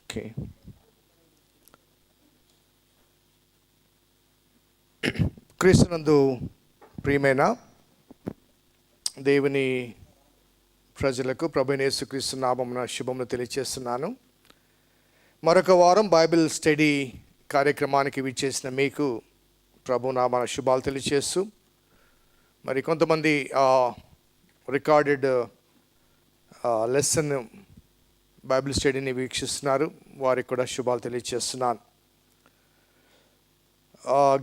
Okay. క్రీస్తునందు ప్రియమైన దేవుని ప్రజలకు ప్రభువైన యేసుక్రీస్తు నామమున శుభములు తెలియజేస్తున్నాను. మరొక వారం బైబిల్ స్టడీ కార్యక్రమానికి విచ్చేసిన మీకు ప్రభు నామన శుభాలు తెలియజేస్తూ, మరి కొంతమంది రికార్డెడ్ లెసన్ బైబిల్ స్టడీని వీక్షిస్తున్నారు, వారికి కూడా శుభాలు తెలియజేస్తున్నాను.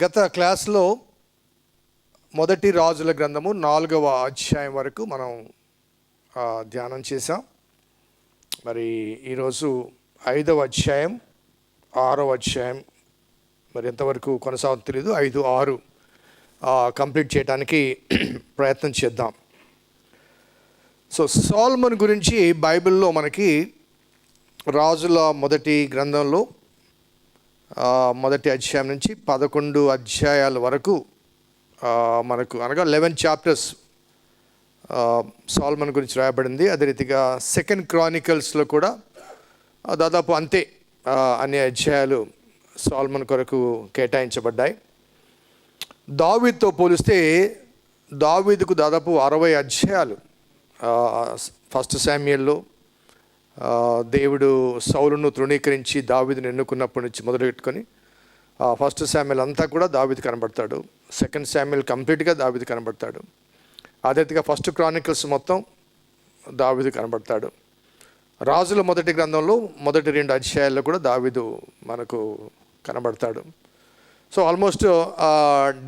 గత క్లాస్లో మొదటి రాజుల గ్రంథము 4వ అధ్యాయం వరకు మనం ధ్యానం చేసాం. మరి ఈరోజు 5వ అధ్యాయం 6వ అధ్యాయం మరి ఎంతవరకు కొనసాగుతుందో తెలియదు, 5, 6 కంప్లీట్ చేయడానికి ప్రయత్నం చేద్దాం. సో సొలొమోను గురించి బైబిల్లో మనకి రాజుల మొదటి గ్రంథంలో మొదటి అధ్యాయం నుంచి 11 అధ్యాయాల వరకు మనకు అనగా 11 చాప్టర్స్ సొలొమోను గురించి రాయబడింది. అదే రీతిగా 2 క్రానికల్స్లో కూడా దాదాపు అంతే అన్ని అధ్యాయాలు సొలొమోను కొరకు కేటాయించబడ్డాయి. దావీదుతో పోలిస్తే దావీదుకు దాదాపు 60 అధ్యాయాలు. ఫస్ట్ శామ్యూయల్లో దేవుడు సౌలును తృణీకరించి దావీదును ఎన్నుకున్నప్పటి నుంచి మొదలుపెట్టుకొని ఫస్ట్ శామ్యూయల్ అంతా కూడా దావీదు కనబడతాడు. సెకండ్ శామ్యూయల్ కంప్లీట్గా దావీదు కనబడతాడు. అదే రీతిగా ఫస్ట్ క్రానికల్స్ మొత్తం దావీదు కనబడతాడు. రాజుల మొదటి గ్రంథంలో మొదటి 2 అధ్యాయాల్లో కూడా దావీదు మనకు కనబడతాడు. So almost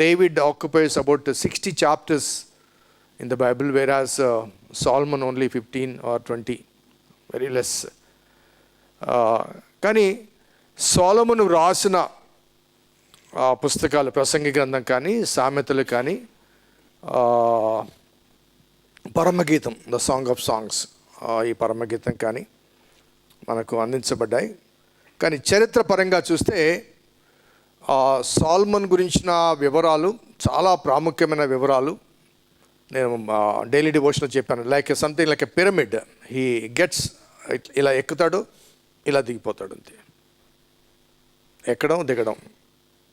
David occupies about 60 chapters in the Bible, whereas Solomon only 15 or 20, very less. కానీ సొలొమోను రాసిన పుస్తకాలు, ప్రసంగి గ్రంథం కానీ, సామెతలు కానీ, పరమగీతం, ద సాంగ్ ఆఫ్ సాంగ్స్, ఈ పరమగీతం కానీ మనకు అందించబడ్డాయి. కానీ చరిత్ర పరంగా చూస్తే సొలొమోను గురించిన వివరాలు చాలా ప్రాముఖ్యమైన వివరాలు. నేను డైలీ డివోషన్లో చెప్పాను, like something like a pyramid. He gets, ఇలా ఎక్కుతాడు, ఇలా దిగిపోతాడు, అంతే. ఎక్కడం దిగడం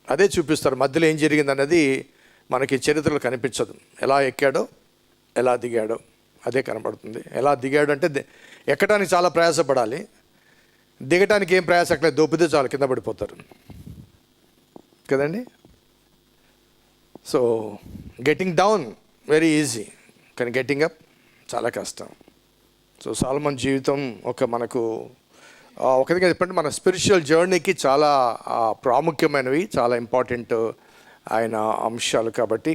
అదే చూపిస్తారు. మధ్యలో ఏం జరిగింది అన్నది మనకి చరిత్రలో కనిపించదు. ఎలా ఎక్కాడో ఎలా దిగాడో అదే కనబడుతుంది. ఎలా దిగాడు అంటే ఎక్కడానికి చాలా ప్రయాసపడాలి, దిగటానికి ఏం ప్రయాసక్కలేదు, దొబ్బితే చాలు కింద పడిపోతారు కదండి. So getting down very easy, కానీ గెట్టింగ్ అప్ చాలా కష్టం. సో సొలొమోను జీవితం మనకు ఒక విధంగా చెప్పండి మన స్పిరిచువల్ జర్నీకి చాలా ప్రాముఖ్యమైనవి, చాలా ఇంపార్టెంట్ ఆయన అంశాలు. కాబట్టి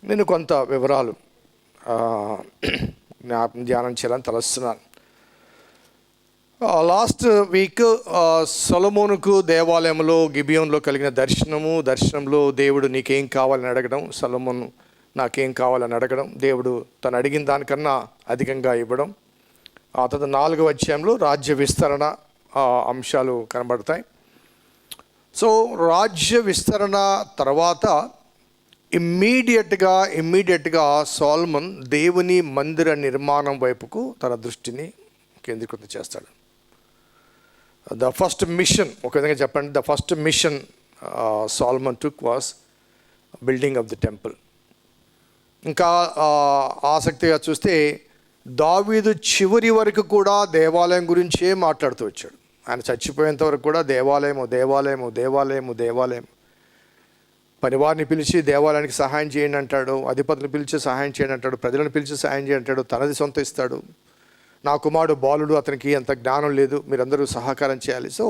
నేను కొంత వివరాలు ధ్యానం చేయాలని తలస్తున్నాను. లాస్ట్ వీక్ సొలొమోనుకు దేవాలయంలో గిబియోన్లో కలిగిన దర్శనంలో దేవుడు నీకేం కావాలని అడగడం, సొలొమోను నాకేం కావాలని అడగడం, దేవుడు తను అడిగిన దానికన్నా అధికంగా ఇవ్వడం. ఆ తర్వాత 4వ అధ్యాయంలో రాజ్య విస్తరణ అంశాలు కనబడతాయి. సో రాజ్య విస్తరణ తర్వాత ఇమ్మీడియట్గా సొలొమోను దేవుని మందిర నిర్మాణం వైపుకు తన దృష్టిని కేంద్రీకృతం చేస్తాడు. ద ఫస్ట్ మిషన్, ఒక విధంగా చెప్పండి, the first mission Solomon took was building of the temple. ఇంకా ఆసక్తిగా చూస్తే దావీదు చివరి వరకు కూడా దేవాలయం గురించే మాట్లాడుతూ వచ్చాడు. ఆయన చచ్చిపోయేంత వరకు కూడా దేవాలయము. పనివారిని పిలిచి దేవాలయానికి సహాయం చేయండి అంటాడు, అధిపతులను పిలిచి సహాయం చేయండి అంటాడు, ప్రజలను పిలిచి సహాయం చేయండి అంటాడు, తనది సొంత ఇస్తాడు. నా కుమారుడు బాలుడు, అతనికి అంత జ్ఞానం లేదు, మీరందరూ సహకారం చేయాలి. సో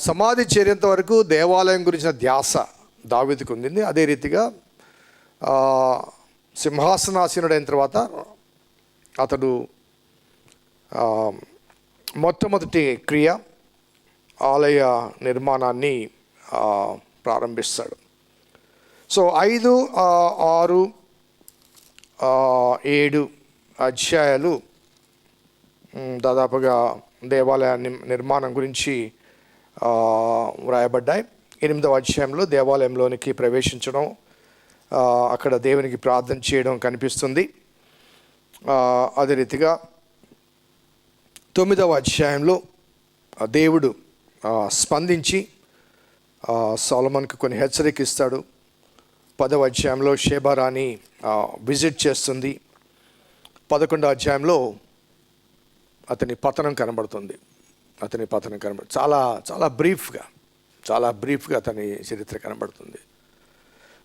సమాధి చేరేంత వరకు దేవాలయం గురించిన ధ్యాస దావీదుకు ఉంది. అదే రీతిగా సింహాసనాసీనుడైన తర్వాత అతడు మొట్టమొదటి క్రియ ఆలయ నిర్మాణాన్ని ప్రారంభిస్తాడు. సో 5, 6, 7 అధ్యాయాలు దాదాపుగా దేవాలయ నిర్మాణం గురించి వ్రాయబడ్డాయి. 8వ అధ్యాయంలో దేవాలయంలోనికి ప్రవేశించడం, అక్కడ దేవునికి ప్రార్థన చేయడం కనిపిస్తుంది. అదే రీతిగా 9వ అధ్యాయంలో దేవుడు స్పందించి సొలొమోనుకు కొన్ని హెచ్చరిక ఇస్తాడు. 10వ అధ్యాయంలో షేబా రాణి విజిట్ చేస్తుంది. 11వ అధ్యాయంలో అతని పతనం కనబడుతుంది. చాలా చాలా బ్రీఫ్గా అతని చరిత్ర కనబడుతుంది.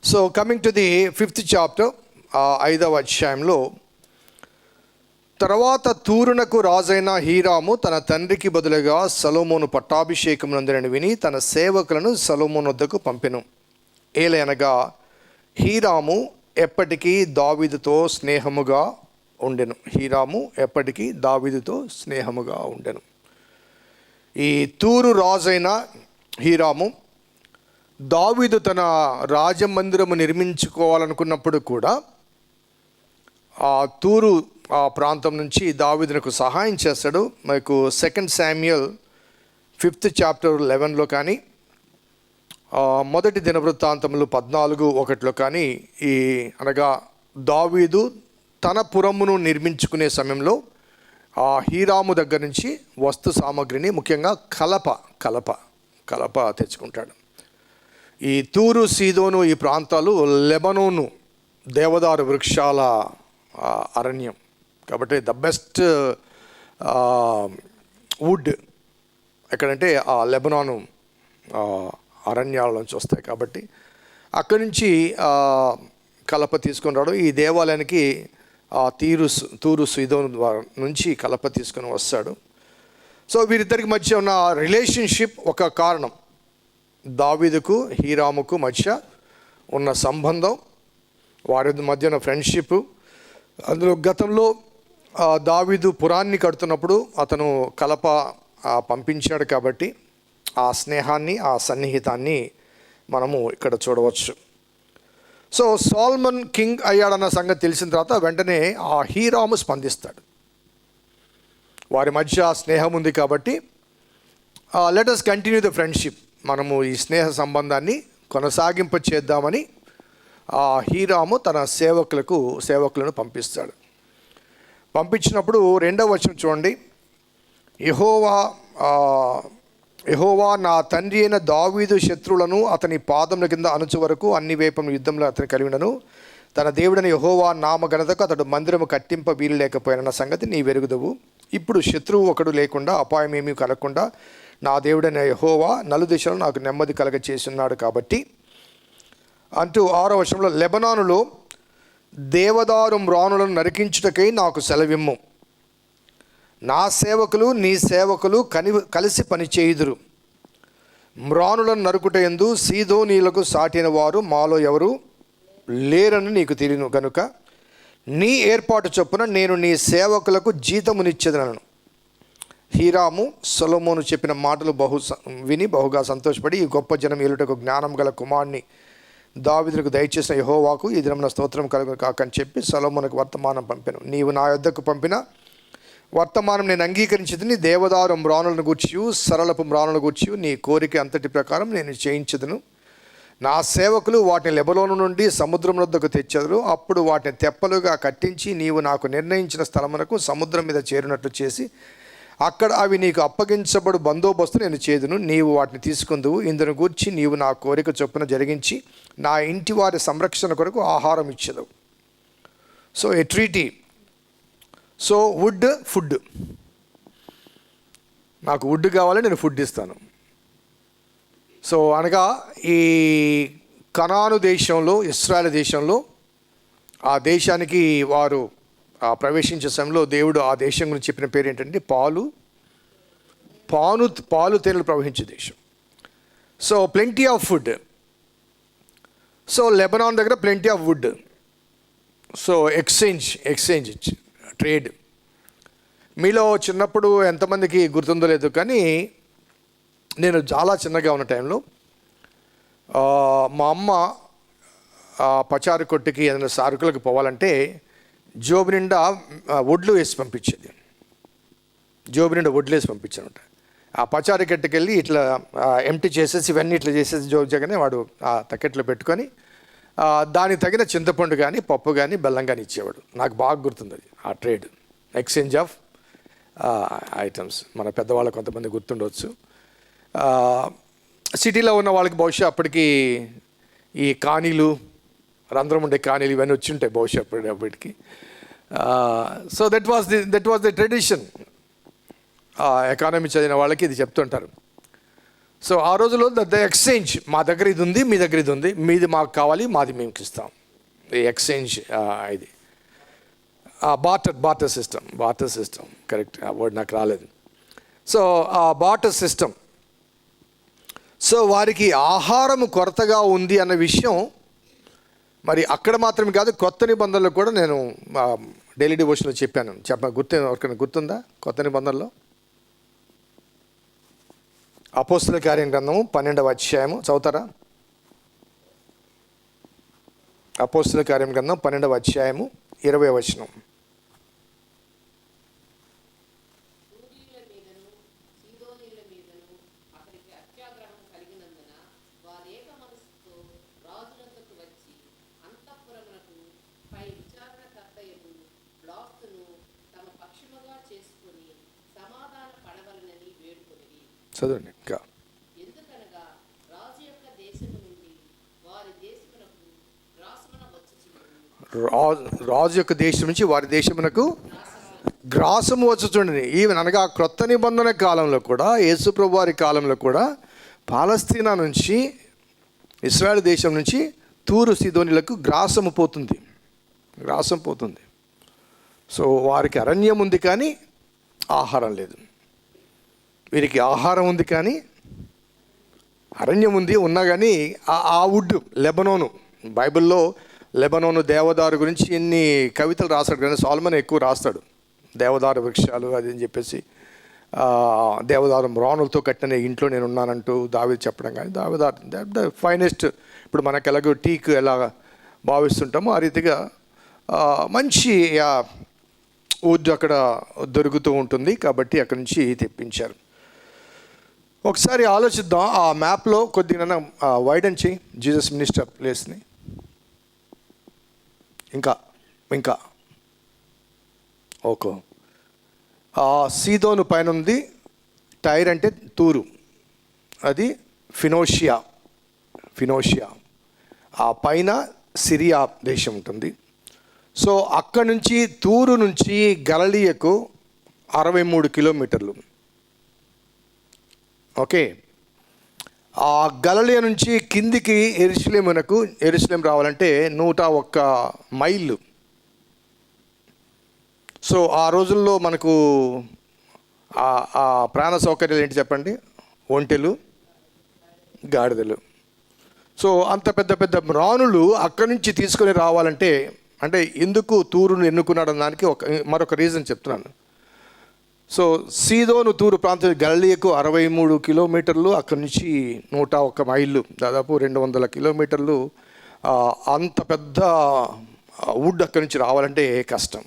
So coming to the 5th chapter, 5వ అధ్యాయంలో, తర్వాత తూరునకు రాజైన హీరాము తన తండ్రికి బదులుగా సొలొమోను పట్టాభిషేకం నందునని విని తన సేవకులను సొలొమోను వద్దకు పంపెను. ఏలయనగా హీరాము ఎప్పటికీ దావీదుతో స్నేహముగా ఉండెను. ఈ తూరు రాజైన హీరాము దావీదు తన రాజమందిరము నిర్మించుకోవాలనుకున్నప్పుడు కూడా ఆ తూరు ప్రాంతం నుంచి దావీదునకు సహాయం చేస్తాడు. మనకు 2 శామ్యూయల్ 5th చాప్టర్ 11లో కానీ, మొదటి దినవృత్తాంతములు 14:1లో కానీ, అనగా దావీదు తన పురమును నిర్మించుకునే సమయంలో ఆ హీరాము దగ్గర నుంచి వస్తు సామాగ్రిని, ముఖ్యంగా కలప తెచ్చుకుంటాడు. ఈ తూరు, సీదోను ఈ ప్రాంతాలు లెబనోను దేవదారు వృక్షాల అరణ్యం కాబట్టి ద బెస్ట్ వుడ్ ఎక్కడంటే ఆ లెబనాను అరణ్యాల నుంచి వస్తాయి. కాబట్టి అక్కడి నుంచి కలప తీసుకొని రావడం, ఈ దేవాలయానికి తూరు సీదోను నుంచి కలప తీసుకొని వస్తాడు. సో వీరిద్దరికి మధ్య ఉన్న రిలేషన్షిప్ ఒక కారణం, దావీదుకు హీరాముకు మధ్య ఉన్న సంబంధం, వారి మధ్య ఉన్న ఫ్రెండ్షిప్. అందులో గతంలో దావీదు పురాన్ని కడుతున్నప్పుడు అతను కలప పంపించాడు కాబట్టి ఆ స్నేహాన్ని, ఆ సన్నిహితాన్ని మనము ఇక్కడ చూడవచ్చు. సో సొలొమోన్ కింగ్ అయ్యాడన్న సంగతి తెలిసిన తర్వాత వెంటనే ఆ హీరాము స్పందిస్తాడు. వారి మధ్య స్నేహం ఉంది కాబట్టి let us continue the friendship, మనము ఈ స్నేహ సంబంధాన్ని కొనసాగింప చేద్దామని ఆ హీరాము తన సేవకులను పంపిస్తాడు. పంపించినప్పుడు 2వ వచనం చూడండి. యెహోవా నా తండ్రి అయిన దావీదు శత్రువులను అతని పాదముల కింద అణుచు వరకు అన్ని వైపుల యుద్ధంలో అతని కలిగినను, తన దేవుడైన యెహోవా నామ ఘనతకు అతడు మందిరము కట్టింప వీలు లేకపోయిన సంగతి నీ వెరుగుదవు. ఇప్పుడు శత్రువు ఒకడు లేకుండా, అపాయం ఏమీ కలగకుండా నా దేవుడైన యెహోవా నలుదిశలో నాకు నెమ్మది కలగ చేస్తున్నాడు కాబట్టి అంటూ 6వ వచనంలో, లెబనానులో దేవదారు మ్రానులను నరికించుటకై నాకు సెలవిమ్ము. నా సేవకులు నీ సేవకులు కలిసి పనిచేయుదురు. మ్రానులను నరుకుటయందు సీదోనీలకు సాటిన వారు మాలో ఎవరు లేరని నీకు తెలియను గనుక నీ ఏర్పాటు చొప్పున నేను నీ సేవకులకు జీతమునిచ్చేదనను. హీరాము సొలొమోను చెప్పిన మాటలు విని బహుగా సంతోషపడి, ఈ గొప్ప జనం ఏలుటకు జ్ఞానం గల కుమారుని దావీదుకు దయచేసిన యెహోవాకు ఈ దినమున స్తోత్రం కలుగును కాక అని చెప్పి సొలొమోనుకు వర్తమానం పంపెను. నీవు నా యొద్దకు పంపిన వర్తమానం నేను అంగీకరించదని, దేవదారు మ్రానులను గూర్చియు సరళపు మ్రానులను గూర్చియు నీ కోరిక అంతటి ప్రకారం నేను చేయించదును. నా సేవకులు వాటిని లెబనోను నుండి సముద్రం వద్దకు తెచ్చెదరు. అప్పుడు వాటిని తెప్పలుగా కట్టించి నీవు నాకు నిర్ణయించిన స్థలమునకు సముద్రం మీద చేరినట్లు చేసి అక్కడ అవి నీకు అప్పగించబడు బందోబస్తు నేను చేదును. నీవు వాటిని తీసుకుందువు. ఇందును గూర్చి నీవు నా కోరిక చొప్పున జరిగించి నా ఇంటి వారి సంరక్షణ కొరకు ఆహారం ఇచ్చేదవు. సో ఏ ట్రీటీ. సో ఫుడ్, నాకు వుడ్ కావాలి, నేను ఫుడ్ ఇస్తాను. సో అనగా ఈ కనాను దేశంలో, ఇశ్రాయేలు దేశంలో, ఆ దేశానికి వారు ప్రవేశించే సమయంలో దేవుడు ఆ దేశం గురించి చెప్పిన పేరు ఏంటంటే పాలు తేనెలు ప్రవహించే దేశం. So plenty of food. So Lebanon దగ్గర plenty of wood. So exchange trade. మీలో చిన్నప్పుడు ఎంతమందికి గుర్తుందో లేదు కానీ నేను చాలా చిన్నగా ఉన్న టైంలో మా అమ్మ పచారు కొట్టుకి ఏదైనా సరుకులకు పోవాలంటే జోబు నిండా వడ్లు వేసి పంపించేది. పంపించానట. ఆ పచారీ కట్టుకెళ్ళి ఇట్లా ఎంటీ చేసేసి ఇవన్నీ ఇట్లా చేసేసి జోబు జగనే వాడు ఆ తకెట్లో పెట్టుకొని దానికి తగిన చింతపండు కానీ పప్పు కానీ బెల్లం కానీ ఇచ్చేవాడు. నాకు బాగా గుర్తుంది అది, ఆ ట్రేడ్, ఎక్స్చేంజ్ ఆఫ్ ఐటమ్స్ మన పెద్దవాళ్ళకు కొంతమంది గుర్తుండవచ్చు. సిటీలో ఉన్న వాళ్ళకి బహుశా అప్పటికి ఈ కానీలు, రంధ్రం ఉండే కానీలు ఇవన్నీ వచ్చి ఉంటాయి బహుశా అప్పటికి. So that was the tradition. Economy చదివిన వాళ్ళకి ఇది చెప్తుంటారు. సో ఆ రోజుల్లో ద ఎక్స్చేంజ్, మా దగ్గర ఇది ఉంది, మీ దగ్గర ఇది ఉంది, మీది మాకు కావాలి, మాది మేము ఇస్తాం. ఈ ఎక్స్చేంజ్ ఇది బాటర్ సిస్టమ్ కరెక్ట్, ఆ వర్డ్ నాకు రాలేదు. సో ఆ బాటర్ సిస్టమ్. సో వారికి ఆహారం కొరతగా ఉంది అన్న విషయం మరి అక్కడ మాత్రమే కాదు, కొత్త నిబంధనలో కూడా నేను డైలీ డివోషన్లో చెప్పాను. ఎవరికైనా గుర్తుందా? కొత్త నిబంధనలో అపోస్తల కార్యం గ్రంథము 12వ అధ్యాయము చదువుతారా? అపోస్తల కార్యం గ్రంథం 12వ అధ్యాయము 20వ వచనం. చదవండి ఇంకా. రాజు యొక్క దేశం నుంచి వారి దేశమునకు గ్రాసము వచ్చుచుండని. ఈవెన్ అనగా క్రొత్త నిబంధన కాలంలో కూడా, యేసుప్రభు వారి కాలంలో కూడా పాలస్తీనా నుంచి, ఇశ్రాయేల్ దేశం నుంచి తూరు సీదోనీలకు గ్రాసం పోతుంది. సో వారికి అరణ్యం ఉంది కానీ ఆహారం లేదు. వీరికి ఆహారం ఉంది కానీ అరణ్యం ఉంది, ఉన్నా కానీ ఆ వుడ్, లెబనోను, బైబిల్లో లెబనోను దేవదారు గురించి ఎన్ని కవితలు రాస్తాడు కానీ సొలొమోన్ ఎక్కువ రాస్తాడు. దేవదారు వృక్షాలు అది అని చెప్పేసి, దేవదారు మ్రానులతో కట్టిన ఇంట్లో నేను ఉన్నానంటూ దావీదు చెప్పడం కానీ, దేవదారు ద ఫైనెస్ట్. ఇప్పుడు మనకు ఎలాగో టీకు ఎలా భావిస్తుంటామో ఆ రీతిగా మంచి వుడ్ అక్కడ దొరుకుతూ ఉంటుంది కాబట్టి అక్కడి నుంచి తెప్పించారు. ఒకసారి ఆలోచిద్దాం, ఆ మ్యాప్లో కొద్దిగా వైడన్ చేయి జీసస్ మినిస్టర్ ప్లేస్ని. ఇంకా ఓకే. సీదోను పైన ఉంది, టైర్ అంటే తూరు, అది ఫినోషియా. ఆ పైన సిరియా దేశం ఉంటుంది. సో అక్కడి నుంచి, తూరు నుంచి గలిలయకు 63 కిలోమీటర్లు. ఓకే. ఆ గలిలయ నుంచి కిందికి యెరూషలేం రావాలంటే 101 మైళ్ళు. సో ఆ రోజుల్లో మనకు ఆ ప్రాణ సౌకర్యాలు ఏంటి చెప్పండి? ఒంటెలు, గాడిదలు. సో అంత పెద్ద పెద్ద మ్రానులు అక్కడి నుంచి తీసుకొని రావాలంటే, అంటే ఎందుకు తూరును ఎన్నుకున్నాడు దానికి మరొక రీజన్ చెప్తున్నాను. సో సీదోను తూరు ప్రాంతం గలిలయకు 63 కిలోమీటర్లు, అక్కడి నుంచి 101 మైళ్ళు, దాదాపు 200 కిలోమీటర్లు. అంత పెద్ద వుడ్ అక్కడి నుంచి రావాలంటే కష్టం.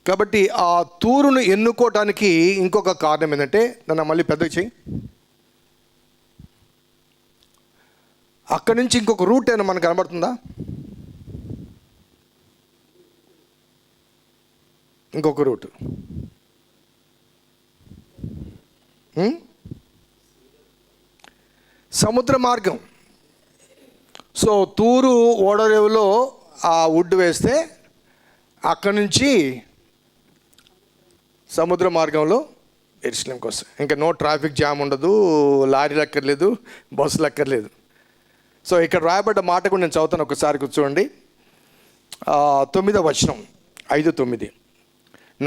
కాబట్టి ఆ తూరును ఎన్నుకోవటానికి ఇంకొక కారణం ఏంటంటే, నన్ను మళ్ళీ పెద్దగా చెయ్యి, అక్కడి నుంచి ఇంకొక రూట్ ఏమైనా మనకు కనబడుతుందా? ఇంకొక రూట్ సముద్ర మార్గం. సో తూరు ఓడరేవులో ఆ వుడ్ వేస్తే అక్కడి నుంచి సముద్ర మార్గంలో యెరూషలేంకి వస్తాయి. ఇంకా నో ట్రాఫిక్ జామ్ ఉండదు, లారీలు అక్కర్లేదు, బస్సులు అక్కర్లేదు. సో ఇక్కడ రాయబడ్డ మాట కూడా నేను చదువుతాను, ఒకసారి కూర్చోండి. 9వ వచనం, 5-9.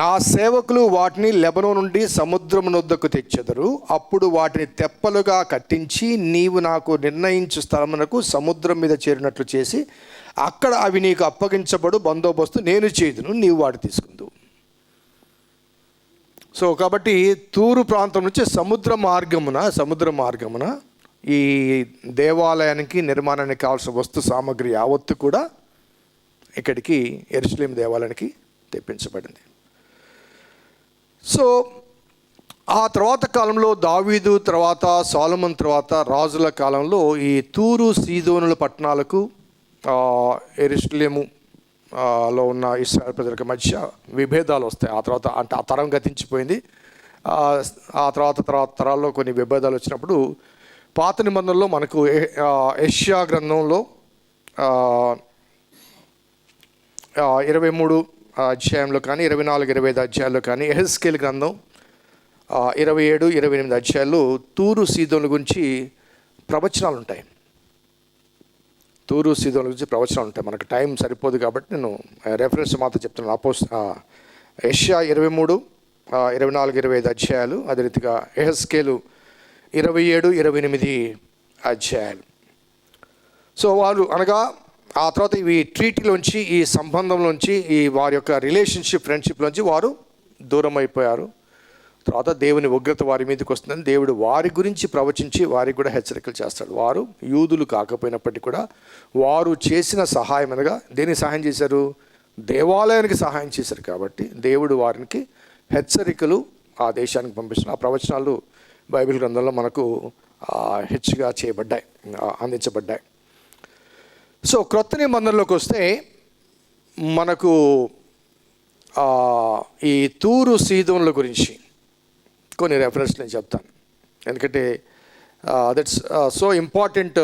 నా సేవకులు వాటిని లెబనోను నుండి సముద్రమునొద్దకు తెచ్చెదరు. అప్పుడు వాటిని తెప్పలుగా కట్టించి నీవు నాకు నిర్ణయించు స్థలమునకు సముద్రం మీద చేరినట్లు చేసి అక్కడ అవి నీకు అప్పగించబడు బందోబస్తు నేను చేయుదును, నీవు వాటి తీసుకుందువు. సో కాబట్టి తూరు ప్రాంతం నుంచి సముద్ర మార్గమున ఈ దేవాలయానికి నిర్మాణానికి కావాల్సిన వస్తు సామాగ్రి యావత్తు కూడా ఇక్కడికి యెరూషలేం దేవాలయానికి తెప్పించబడింది. సో ఆ తర్వాత కాలంలో దావీదు తర్వాత, సొలొమోను తర్వాత రాజుల కాలంలో ఈ తూరు సీదోనుల పట్టణాలకు యెరూషలేము లో ఉన్న ఇశ్రాయేలు ప్రజలకు మధ్య విభేదాలు వస్తాయి. ఆ తర్వాత అంటే ఆ తరం గతించిపోయింది. ఆ తర్వాత తరాల్లో కొన్ని విభేదాలు వచ్చినప్పుడు పాత నిబంధనలో మనకు యెషయా గ్రంథంలో 23 అధ్యాయంలో కానీ 24-25 అధ్యాయాల్లో కానీ, యెహెజ్కేలు గ్రంథం 27-28 అధ్యాయాల్లో తూరు సీదోను గురించి ప్రవచనాలు ఉంటాయి. తూరు సీదోను గురించి ప్రవచనాలు ఉంటాయి. మనకు టైం సరిపోదు కాబట్టి నేను రెఫరెన్స్ మాత్రం చెప్తున్నాను. యెషయా 23-24-25 అధ్యాయాలు, అదే రీతిగా యెహెజ్కేలు 27-28 అధ్యాయాలు. సో వాళ్ళు అనగా ఆ తర్వాత ఇవి ట్రీటీలోంచి, ఈ సంబంధంలోంచి, ఈ వారి యొక్క రిలేషన్షిప్ ఫ్రెండ్షిప్లోంచి వారు దూరం అయిపోయారు. తర్వాత దేవుని ఉగ్రత వారి మీదకి వస్తుందని దేవుడు వారి గురించి ప్రవచించి వారికి కూడా హెచ్చరికలు చేస్తాడు. వారు యూదులు కాకపోయినప్పటికీ కూడా వారు చేసిన సహాయం అనగా దేనికి సహాయం చేశారు? దేవాలయానికి సహాయం చేశారు. కాబట్టి దేవుడు వారికి హెచ్చరికలు ఆ దేశానికి పంపిస్తున్న ఆ ప్రవచనాలు బైబిల్ గ్రంథంలో మనకు హెచ్చుగా చేయబడ్డాయి, అందించబడ్డాయి. సో క్రొత్త నిబంధనలోకి వస్తే మనకు ఈ తూరు సీదోనుల గురించి కొన్ని రెఫరెన్స్ నేను చెప్తాను. ఎందుకంటే that's so important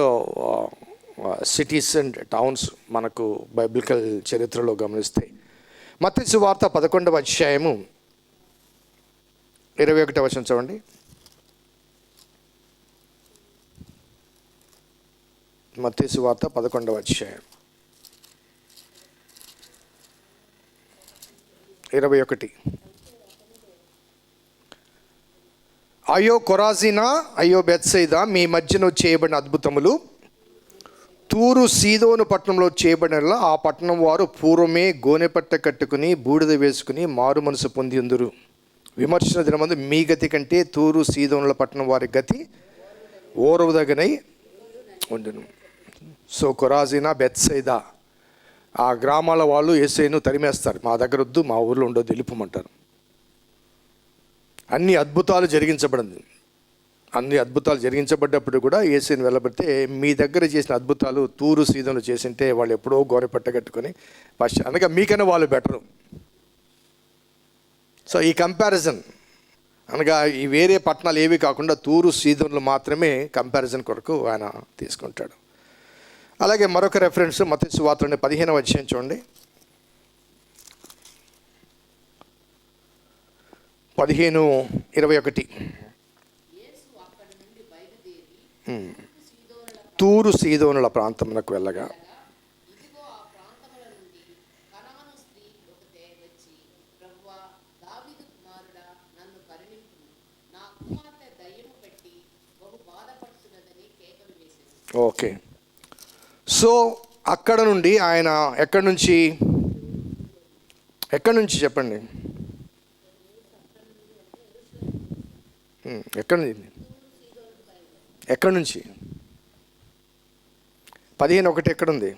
cities and towns మనకు బైబిలికల్ చరిత్రలో గమనిస్తే. మత్తయి సువార్త 11వ అధ్యాయము 21వ వచనం చూడండి. మత్తయి సువార్త 11వ అధ్యాయం 21. అయ్యో కొరాజీనా, అయ్యో బెత్సైదా, మీ మధ్యన చేయబడిన అద్భుతములు తూరు సీదోను పట్టణంలో చేయబడిన ఆ పట్టణం వారు పూర్వమే గోనెపట్ట కట్టుకుని బూడిద వేసుకుని మారు మనసు పొంది ఉందురు. విమర్శన దినమందు మీ గతి కంటే తూరు సీదోనుల పట్టణం వారి గతి ఓరవదగనై ఉండును. సో కొరాజీనా, బెత్సైదా ఆ గ్రామాల వాళ్ళు యేసును తరిమేస్తారు. మా దగ్గర వద్దు, మా ఊర్లో ఉండొద్దు, వెళ్ళిపోమంటారు. అన్ని అద్భుతాలు జరిగించబడ్డప్పుడు కూడా యేసుని వెళ్ళబడితే మీ దగ్గర చేసిన అద్భుతాలు తూరు సీదోను చేసింటే వాళ్ళు ఎప్పుడో గోరెపట్ట కట్టుకొని అనగా మీకన్నా వాళ్ళు బెటరు. సో ఈ కంపారిజన్ అనగా ఈ వేరే పట్టణాలు ఏవి కాకుండా తూరు సీదోనులు మాత్రమే కంపారిజన్ కొరకు ఆయన తీసుకుంటాడు. అలాగే మరొక రెఫరెన్స్ మత్తయి సువార్త 15వ అధ్యాయం చూడండి. 15:21. తూరు సీదోనుల ప్రాంతమునకు వెళ్ళగా ఓకే. సో అక్కడ నుండి ఆయన ఎక్కడి నుంచి చెప్పండి, ఎక్కడి నుంచి 15:1 ఎక్కడుంది?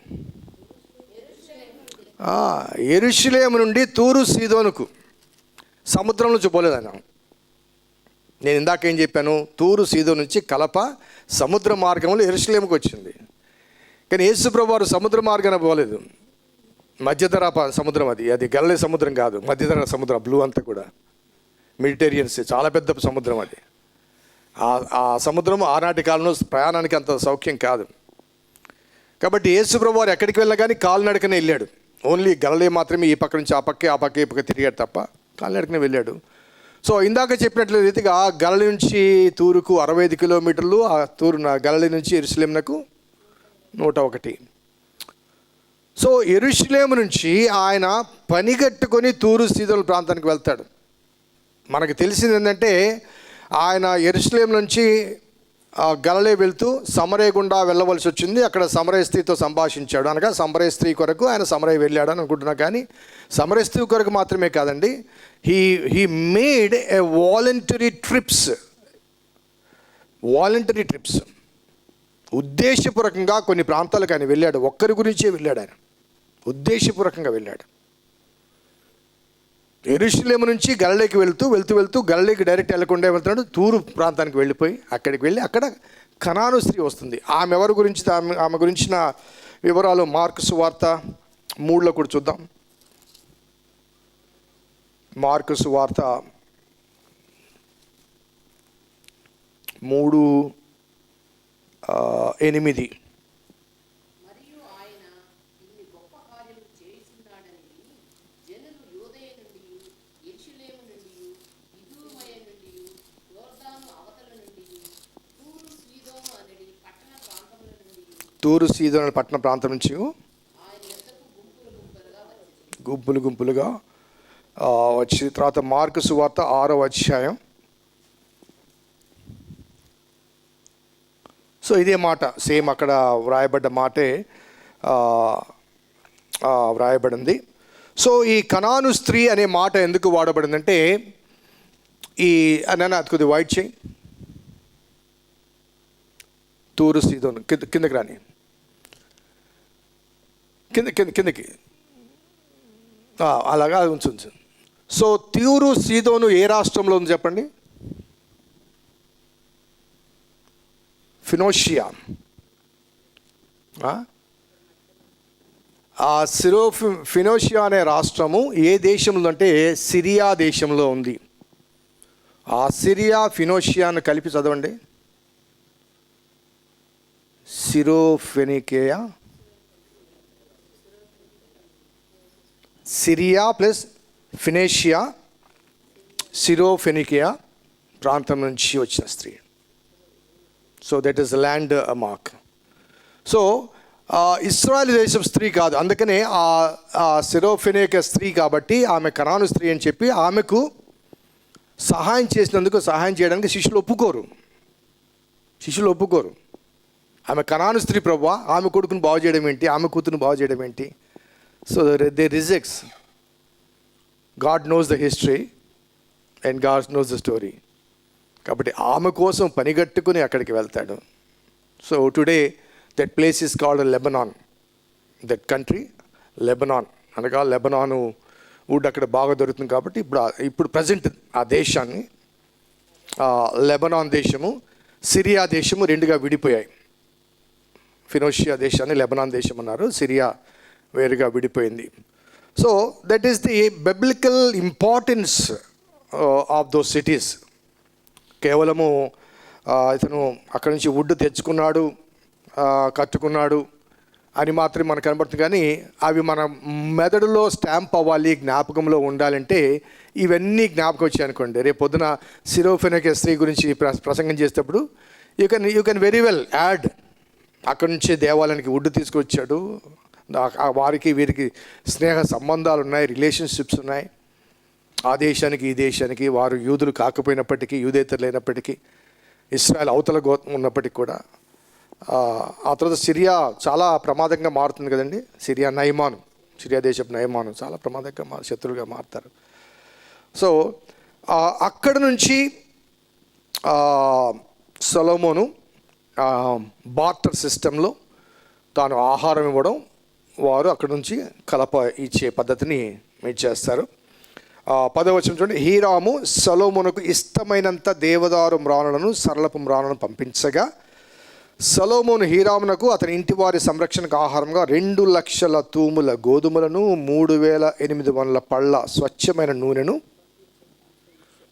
యెరూషలేము నుండి తూరు సీదోనుకు సముద్రం నుంచి పోలేదు ఆయన. నేను ఇందాక ఏం చెప్పాను? తూరు సీదోను నుంచి కలప సముద్ర మార్గంలో యెరూషలేముకు వచ్చింది. కానీ యేసుప్రభువు వారు సముద్ర మార్గాన పోలేదు. మధ్యధరా సముద్రం, అది గలిలే సముద్రం కాదు, మధ్యధరా సముద్రం, బ్లూ అంతా కూడా మెడిటేరియన్ సీ, చాలా పెద్ద సముద్రం అది. ఆ సముద్రం ఆనాటి కాలంలో ప్రయాణానికి అంత సౌఖ్యం కాదు. కాబట్టి యేసుప్రభువు వారు ఎక్కడికి వెళ్ళినా కానీ కాలినడకనే వెళ్ళాడు. ఓన్లీ గలిలే మాత్రమే, ఈ పక్క నుంచి ఆ పక్క ఈ పక్క తిరిగాడు తప్ప కాలినడకనే వెళ్ళాడు. సో ఇందాక చెప్పినట్లు రీతిగా గలిలే నుంచి తూరుకు 65 కిలోమీటర్లు, ఆ గలిలే నుంచి యెరూషలేమునకు 101. సో యెరూషలేము నుంచి ఆయన పనిగట్టుకొని తూరు సీదోను ప్రాంతానికి వెళ్తాడు. మనకు తెలిసింది ఏంటంటే ఆయన యెరూషలేము నుంచి గలిలే వెళ్తూ సమరయ గుండా వెళ్ళవలసి వచ్చింది. అక్కడ సమరయ స్త్రీతో సంభాషించాడు. అనగా సమరయ స్త్రీ కొరకు ఆయన సమరయ వెళ్ళాడని అనుకుంటున్నా. కానీ సమరయ స్త్రీ కొరకు మాత్రమే కాదండి, he made A voluntary trips. ఉద్దేశపూర్వకంగా కొన్ని ప్రాంతాలకు ఆయన వెళ్ళాడు. ఒక్కరి గురించే వెళ్ళాడు ఆయన, ఉద్దేశపూర్వకంగా వెళ్ళాడు. యెరూషలేము నుంచి గలిలేకి వెళ్తూ గలిలేకి డైరెక్ట్ వెళ్ళకుండా వెళ్తున్నాడు. తూరు ప్రాంతానికి వెళ్ళిపోయి అక్కడికి వెళ్ళి అక్కడ కనాను స్త్రీ వస్తుంది. ఆమె ఎవరి గురించి, ఆమె గురించిన వివరాలు మార్కు సువార్త 3లో కూడా చూద్దాం. మార్కు సువార్త 3:8. తూరు సీదోను పట్టణ ప్రాంతం నుంచి గుంపులుగా వచ్చి, తర్వాత మార్కు సువార్త 6వ అధ్యాయం. సో ఇదే మాట, సేమ్ అక్కడ వ్రాయబడ్డ మాటే వ్రాయబడింది. సో ఈ కనాను స్త్రీ అనే మాట ఎందుకు వాడబడిందంటే, ఈ అన్న అది కొద్దిగా వైట్ చేయి, తూరు సీదోను కిందకి రాని, కిందకి అలాగా ఉంచు. సో తూరు సీదోను ఏ రాష్ట్రంలో ఉంది చెప్పండి? ఫినోషియా. ఆ ఫినోషియా అనే రాష్ట్రము ఏ దేశంలో అంటే సిరియా దేశంలో ఉంది. ఆ సిరియా ఫినోషియాను కలిపి చదవండి. సిరోఫెనికేయా, సిరియా ప్లస్ ఫినేషియా, సిరోఫెనికియా ప్రాంతం నుంచి వచ్చిన స్త్రీ. So that is land mark. So ఇశ్రాయేలు దేశం స్త్రీ కాదు, అందుకనే ఆ సిరోఫెనికియా స్త్రీ కాబట్టి ఆమె కనాను స్త్రీ అని చెప్పి ఆమెకు సహాయం చేసినందుకు సహాయం చేయడానికి శిష్యులు ఒప్పుకోరు. ఆమె కనాను స్త్రీ ప్రభువా, ఆమె కొడుకును బాగు చేయడం ఏంటి, ఆమె కూతురుని బాగు చేయడం ఏంటి? So they rejects. God knows the history and God knows the story. కాబట్టి ఆమె కోసం పనిగట్టుకుని అక్కడికి వెళ్తాడు. So today that place is called Lebanon. That country Lebanon అనగా లెబనాను వుడ్ అక్కడ బాగా దొరుకుతుంది కాబట్టి ఇప్పుడు ప్రజెంట్ ఆ దేశాన్ని లెబనాన్ దేశము, సిరియా దేశము రెండుగా విడిపోయాయి. ఫినోషియా దేశాన్ని లెబనాన్ దేశం అన్నారు, సిరియా వేరుగా విడిపోయింది. So that is the biblical importance of those cities. కేవలము ఇతను అక్కడి నుంచి వుడ్ తెచ్చుకున్నాడు, కట్టుకున్నాడు అని మాత్రమే మనకు కనబడుతుంది. కానీ అవి మన మెదడులో స్టాంప్ అవ్వాలి, జ్ఞాపకంలో ఉండాలంటే ఇవన్నీ జ్ఞాపకం వచ్చాయి అనుకోండి. రేపు పొద్దున సిరోఫెనికియా స్త్రీ గురించి ప్రసంగం చేసేటప్పుడు you can very well add, అక్కడి నుంచి దేవాలయానికి వుడ్ తీసుకొచ్చాడు, వారికి వీరికి స్నేహ సంబంధాలు ఉన్నాయి, రిలేషన్షిప్స్ ఉన్నాయి. ఆ దేశానికి ఈ దేశానికి వారు యూదులు కాకపోయినప్పటికీ, యూదేతరులు అయినప్పటికీ, ఇశ్రాయేల్ అవతల గోత్రం ఉన్నప్పటికీ కూడా. ఆ తర్వాత సిరియా చాలా ప్రమాదంగా మారుతుంది కదండి. సిరియా దేశపు నయమాను చాలా ప్రమాదంగా శత్రువుగా మారుతారు. సో అక్కడి నుంచి సొలొమోను బార్టర్ సిస్టంలో తాను ఆహారం ఇవ్వడం, వారు అక్కడి నుంచి కలప ఇచ్చే పద్ధతిని చేస్తారు. 10వ వచనం చూడండి. హీరాము సొలొమోనుకు ఇష్టమైనంత దేవదారు మ్రాణులను, సరళపు మ్రాణులను పంపించగా, సొలొమోను హీరామునకు అతని ఇంటి వారి సంరక్షణకు ఆహారంగా 2,00,000 తూముల గోధుమలను, 3,800 పళ్ళ స్వచ్ఛమైన నూనెను.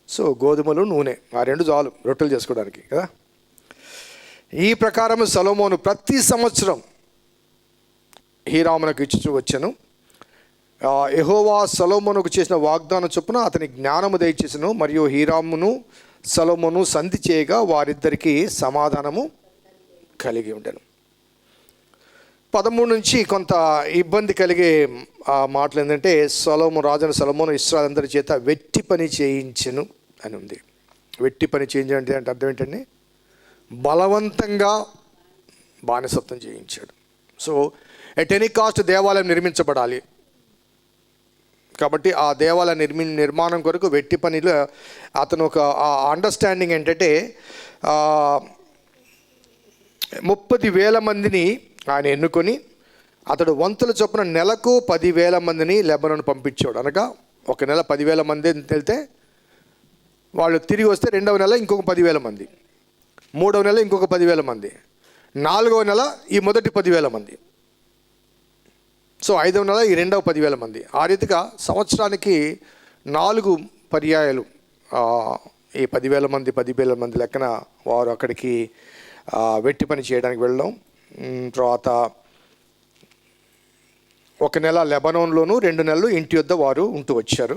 సో గోధుమలు, నూనె ఆ రెండు చాలు రొట్టెలు చేసుకోవడానికి కదా. ఈ ప్రకారం సొలొమోను ప్రతి సంవత్సరం హీరామునకు ఇచ్చి వచ్చాను. యెహోవా సొలొమోనుకు చేసిన వాగ్దానం చొప్పున అతని జ్ఞానము దయచేసెను. మరియు హీరామును సొలొమోను సంధి చేయగా వారిద్దరికీ సమాధానము కలిగి ఉండెను. 13 నుంచి కొంత ఇబ్బంది కలిగే మాటలు ఏంటంటే, రాజైన సొలొమోను ఇశ్రాయేలు అందరి చేత వెట్టి పని చేయించెను అని ఉంది. వెట్టి పని చేయించడం అంటే అర్థం ఏంటండి? బలవంతంగా బానిసత్వం చేయించాడు. సో ఎట్ ఎనీ కాస్ట్ దేవాలయం నిర్మించబడాలి కాబట్టి ఆ దేవాలయ నిర్మాణం కొరకు వెట్టి పనిలో అతను ఒక అండర్స్టాండింగ్ ఏంటంటే 30,000 మందిని ఆయన ఎన్నుకొని అతడు వంతుల చొప్పున నెలకు 10,000 మందిని లెబనాన్ పంపించాడు. అనగా ఒక నెల 10,000 మంది వెళ్తే వాళ్ళు తిరిగి వస్తే 2వ నెల ఇంకొక 10,000 మంది, 3వ నెల ఇంకొక 10,000 మంది, 4వ నెల ఈ మొదటి 10,000 మంది. సో 5వ నెల ఈ రెండవ 10,000 మంది. ఆ రీతిగా సంవత్సరానికి 4 పర్యాయాలు ఈ 10,000 మంది 10,000 మంది లెక్కన వారు అక్కడికి వెట్టి పని చేయడానికి వెళ్ళడం. తర్వాత 1 నెల లెబనోన్లోను 2 నెలలు ఇంటి వద్ద వారు ఉంటూ వచ్చారు.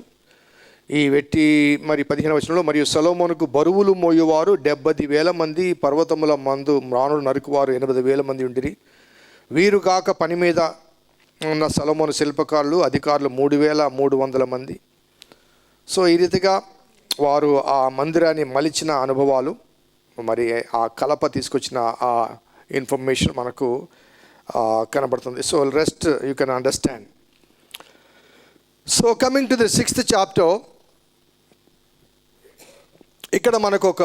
ఈ వెట్టి మరి 15వ వచనంలో, మరియు సొలొమోనుకు బరువులు మోయువారు 70,000 మంది, పర్వతముల మందు మ్రానులు నరుకువారు 80,000 మంది ఉండిరి. వీరు కాక పని మీద ఉన్న సొలొమోను శిల్పకారులు అధికారులు 3,300 మంది. సో ఈ రీతిగా వారు ఆ మందిరాన్ని మలిచిన అనుభవాలు, మరి ఆ కలప తీసుకొచ్చిన ఆ ఇన్ఫర్మేషన్ మనకు కనబడుతుంది. So rest you can understand. So coming to the 6th chapter, ఇక్కడ మనకు ఒక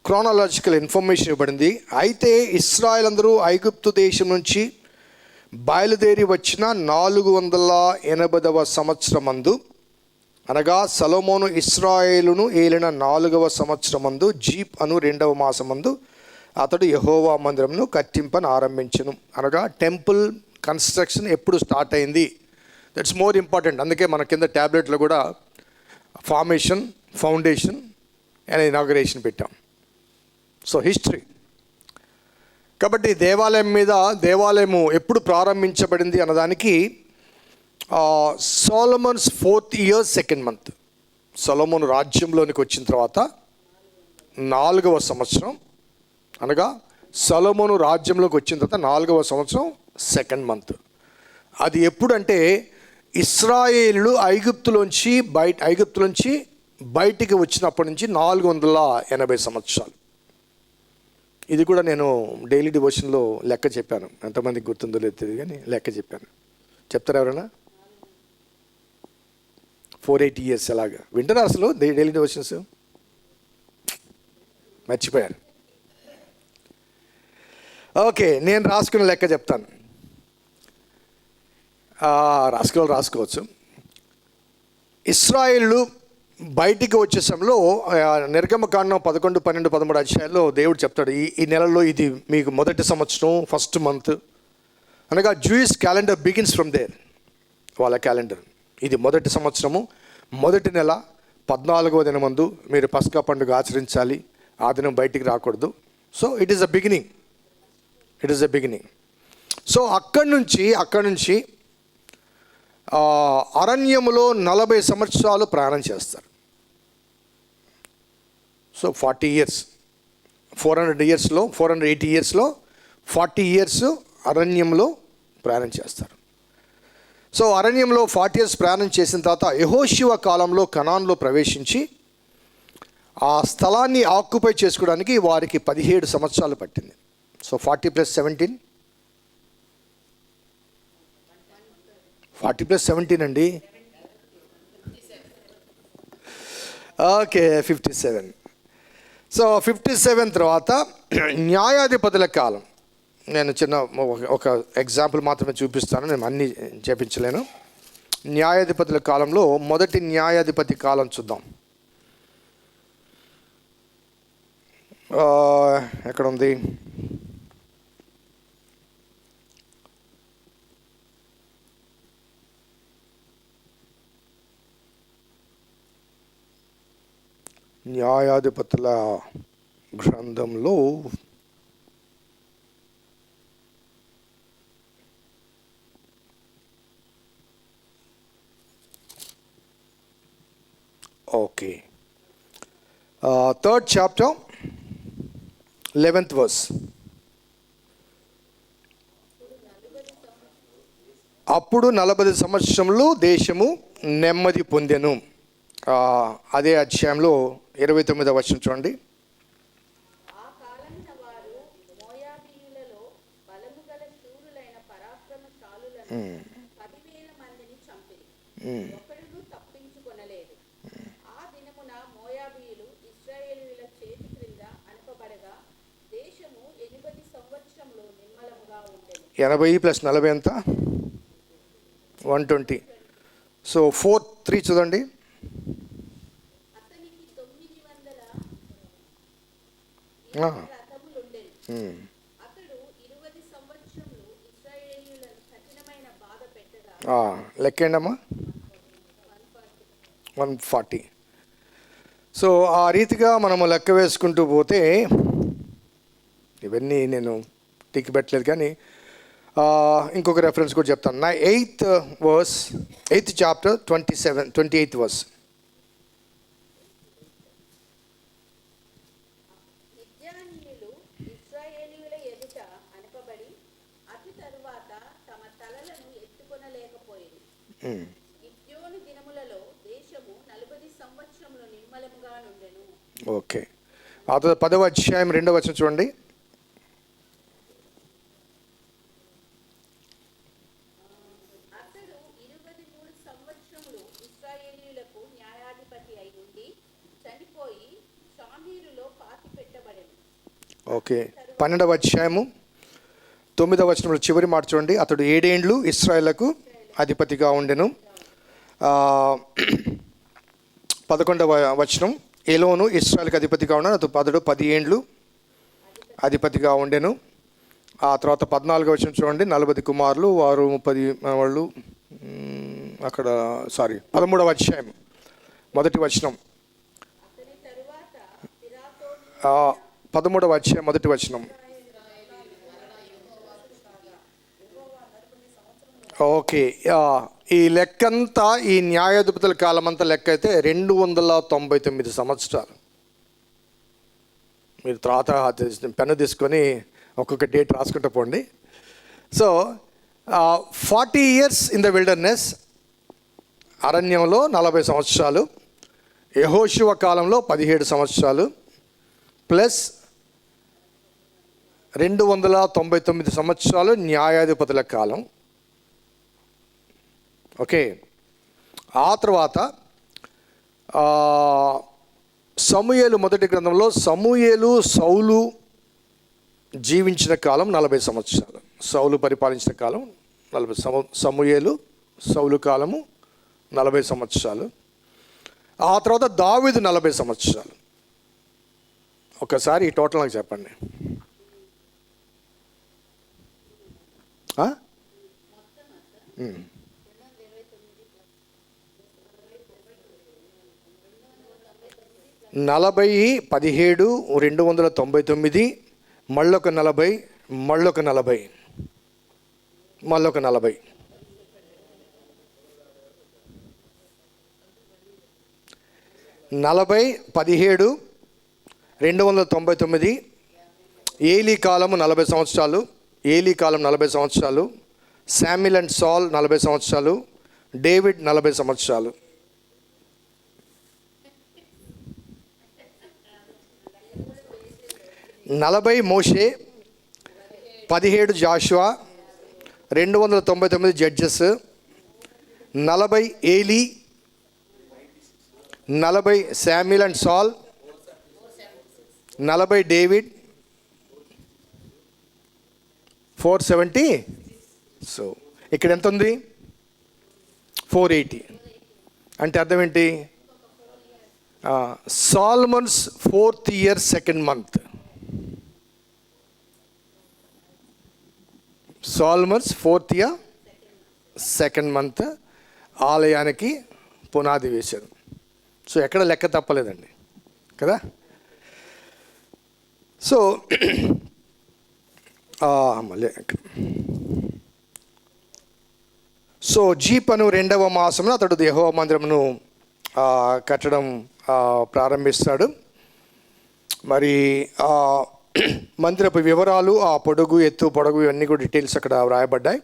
క్రోనాలజికల్ ఇన్ఫర్మేషన్ ఇవ్వబడింది. అయితే ఇశ్రాయేల్ అందరూ ఐగుప్తు దేశం నుంచి బయలుదేరి వచ్చిన 480వ సంవత్సరమందు, అనగా సొలొమోను ఇశ్రాయేలును ఏలిన 4వ సంవత్సరమందు, జీప్ అను 2వ మాసమందు అతడు యెహోవా మందిరమును కట్టింపని ఆరంభించను. అనగా టెంపుల్ కన్స్ట్రక్షన్ ఎప్పుడు స్టార్ట్ అయింది, దట్స్ మోర్ ఇంపార్టెంట్. అందుకే మన కింద ట్యాబ్లెట్లో కూడా ఫార్మేషన్, ఫౌండేషన్ అండ్ ఇనాగరేషన్ పెట్టాం. So history. కాబట్టి దేవాలయము ఎప్పుడు ప్రారంభించబడింది అన్నదానికి సొలొమోన్స్ 4th year 2nd month, సొలొమోను రాజ్యంలోనికి వచ్చిన తర్వాత 4వ సంవత్సరం, అనగా సొలొమోను రాజ్యంలోకి వచ్చిన తర్వాత 4వ సంవత్సరం 2nd month. అది ఎప్పుడంటే ఇశ్రాయేలు ఐగుప్తులోంచి బయటికి వచ్చినప్పటి నుంచి 480 సంవత్సరాలు. ఇది కూడా నేను డైలీ డివోషన్లో లెక్క చెప్పాను. ఎంతమందికి గుర్తుందో లేదు తెలియదు, కానీ లెక్క చెప్పాను. చెప్తారా ఎవరైనా? 480 years. ఎలాగా వింటారా అసలు డైలీ డివోషన్స్? మర్చిపోయారు. ఓకే, నేను రాసుకున్న లెక్క చెప్తాను. రాసుకోవచ్చు. ఇశ్రాయేలు బయటికి వచ్చే సమయంలో నిర్గమకాండం 11, 12, 13 అధ్యాయాల్లో దేవుడు చెప్తాడు, ఈ నెలలో ఇది మీకు మొదటి సంవత్సరం, 1st month. అనగా Jewish calendar begins from there. వాళ్ళ క్యాలెండర్ ఇది మొదటి సంవత్సరము, మొదటి నెల 14వ దినమందు మీరు పస్కా పండుగ ఆచరించాలి. ఆ దినం బయటికి రాకూడదు. So it is a beginning. So అక్కడి నుంచి అరణ్యములో 40 సంవత్సరాలు ప్రయాణం చేస్తారు. సో 40 years, 480 yearsలో 40 years అరణ్యంలో ప్రయాణం చేస్తారు. సో అరణ్యంలో 40 years ప్రయాణం చేసిన తర్వాత యెహోషువ కాలంలో కనాన్లో ప్రవేశించి ఆ స్థలాన్ని ఆక్యుపై చేసుకోవడానికి వారికి 17 సంవత్సరాలు పట్టింది. సో 40 + 17, 40 + 17 అండి. ఓకే, 57. సో 57 తర్వాత న్యాయాధిపతుల కాలం. నేను ఒక ఎగ్జాంపుల్ మాత్రమే చూపిస్తాను, నేను అన్నీ చేపించలేను. న్యాయాధిపతుల కాలంలో మొదటి న్యాయాధిపతి కాలం చూద్దాం. ఎక్కడ ఉంది? న్యాయాధిపతుల గ్రంథంలో okay, 3rd chapter 11th verse. అప్పుడు 40 సంవత్సరములు దేశము నెమ్మది పొందెను. అదే అధ్యాయంలో 29వ వచనం చూడండి. ఆ దినమున మోయాబీయులు ఇశ్రాయేలీయుల చేతి క్రింద అనుపబడగా దేశము 80 సంవత్సరములు నిమ్మలముగా ఉండెను. 80 + 40 ఎంత? 120. సో 4:3 చూడండి. అతనికి 900 రథములుండెను. అతడు 20 సంవత్సరములు ఇశ్రాయేలీయుల లెక్కండి అమ్మా, 140. సో ఆ రీతిగా మనము లెక్క వేసుకుంటూ పోతే, ఇవన్నీ నేను టిక్ పెట్టలేదు కానీ ఇంకొక రెఫరెన్స్ కూడా చెప్తాను. నా 8th verse, 8th chapter 28th verse. మిద్యానీయులు ఇశ్రాయేలీయుల ఎదుట అనపబడి అటు తరువాత తమ తలలను ఎత్తుకొనలేకపోయింది. గిద్యోను దినములలో దేశము 40 సంవత్సరములు నిమ్మలముగా నుండెను. ఓకే, ఆ తర్వాత 10వ అధ్యాయం 2వ వచనం చూడండి. అతడు 23 సంవత్సరములు ఇశ్రాయేలీయులకు న్యాయాధిపతి అయి ఉండి చనిపోయి షామీరులో పాతిపెట్టబడెను. ఓకే, 12వ అధ్యాయము 9వ వచనంలో చివరి మాట చూడండి. అతడు 7 ఏండ్లు ఇశ్రాయేలుకు అధిపతిగా ఉండెను. 11వ వచనం, ఎలోను ఇశ్రాయేలుకు అధిపతిగా ఉండను, అతడు 10 ఏండ్లు అధిపతిగా ఉండెను. ఆ తర్వాత 14వ వచనం చూడండి. 40 కుమారులు, వారు 30 వాళ్ళు. అక్కడ 13వ అధ్యాయం 1వ వచనం, అతని తరువాత పిరాతో 13వ అధ్యాయం 1వ వచనం. ఓకే, ఈ లెక్కంతా, ఈ న్యాయాధిపతుల కాలం అంతా లెక్క అయితే 299 సంవత్సరాలు. మీరు తర్వాత పెన్ను తీసుకొని ఒక్కొక్క డేట్ రాసుకుంటూ పోండి. So 40 years in the wilderness, అరణ్యంలో 40 సంవత్సరాలు, యెహోషువ కాలంలో 17 సంవత్సరాలు, ప్లస్ 299 సంవత్సరాలు న్యాయాధిపతుల కాలం. ఓకే, ఆ తర్వాత సమూయేలు మొదటి గ్రంథంలో సౌలు జీవించిన కాలం 40 సంవత్సరాలు. సౌలు పరిపాలించిన కాలం 40. సౌలు కాలము 40 సంవత్సరాలు. ఆ తర్వాత దావీదు 40 సంవత్సరాలు. ఒకసారి ఈ టోటల్ నాకు చెప్పండి. 40, 17, 299, మళ్ళొక 40, మళ్ళొక 40, మళ్ళొక 40. 40, 17, 299, ఏలీ కాలము 40 సంవత్సరాలు. ఏలీ కాలం 40 సంవత్సరాలు. శామ్యుయల్ అండ్ సాల్ 40 సంవత్సరాలు. డేవిడ్ 40 సంవత్సరాలు. 40 Moshe, 17 Joshua, 299 Judges, 40 Eli, 40 Samuel and Saul, 40 David, 470. So ఇక్కడ ఎంత ఉంది? 480. అంటే అర్థం ఏంటి? Salmons 4th year 2nd month. Salmons 4th year 2nd month ఆలయానికి పునాది వేశారు. సో ఎక్కడ లెక్క తప్పలేదండి కదా. సో మళ్ళీ జీపను 2వ మాసంలో అతడు యెహోవా మందిరమును కట్టడం ప్రారంభిస్తాడు. మరి మందిరపు వివరాలు, ఆ పొడుగు, ఎత్తు, పొడగు ఇవన్నీ కూడా డీటెయిల్స్ అక్కడ వ్రాయబడ్డాయి.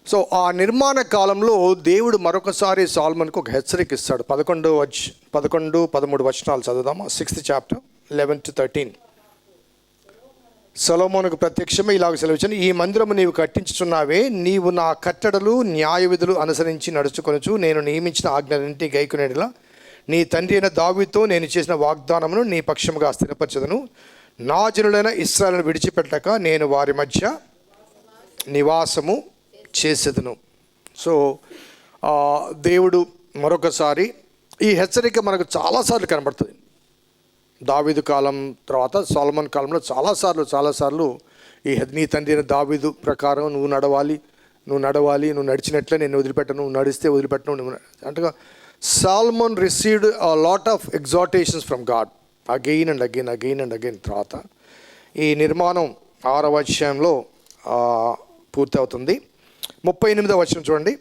సో ఆ నిర్మాణ కాలంలో దేవుడు మరొకసారి సాల్మన్కు ఒక హెచ్చరిక ఇస్తాడు. 11, 13 వచనాలు చదువుదామా. 6th chapter 11 to 13. సొలొమోనుకు ప్రత్యక్షమే ఇలాగ సెలవిచ్చాను, ఈ మందిరము నీవు కట్టించుచున్నావే, నీవు నా కట్టడలు న్యాయ విధులు అనుసరించి నడుచుకొనుచు నేను నియమించిన ఆజ్ఞలన్నింటినీ గైకొనేలా నీ తండ్రి అయిన దావీదుతో నేను చేసిన వాగ్దానమును నీ పక్షముగా స్థిరపరచదును. నా జనులైన ఇశ్రాయేలును విడిచిపెట్టక నేను వారి మధ్య నివాసము చేసేదను. సో దేవుడు మరొకసారి, ఈ హెచ్చరిక మనకు చాలాసార్లు కనబడుతుంది. దావీదు కాలం తర్వాత సొలొమోను కాలంలో చాలాసార్లు నీ తండ్రి అయిన దావీదు ప్రకారం నువ్వు నడవాలి, నువ్వు నడవాలి, నువ్వు నడిచినట్లే నేను వదిలిపెట్టను, నువ్వు నడిస్తే వదిలిపెట్టను. నువ్వు అంటే Solomon received a lot of exhortations from God again and again. తర్వాత ఈ నిర్మాణం 6వ అధ్యాయంలో పూర్తి అవుతుంది. 38వ వచనం చూడండి.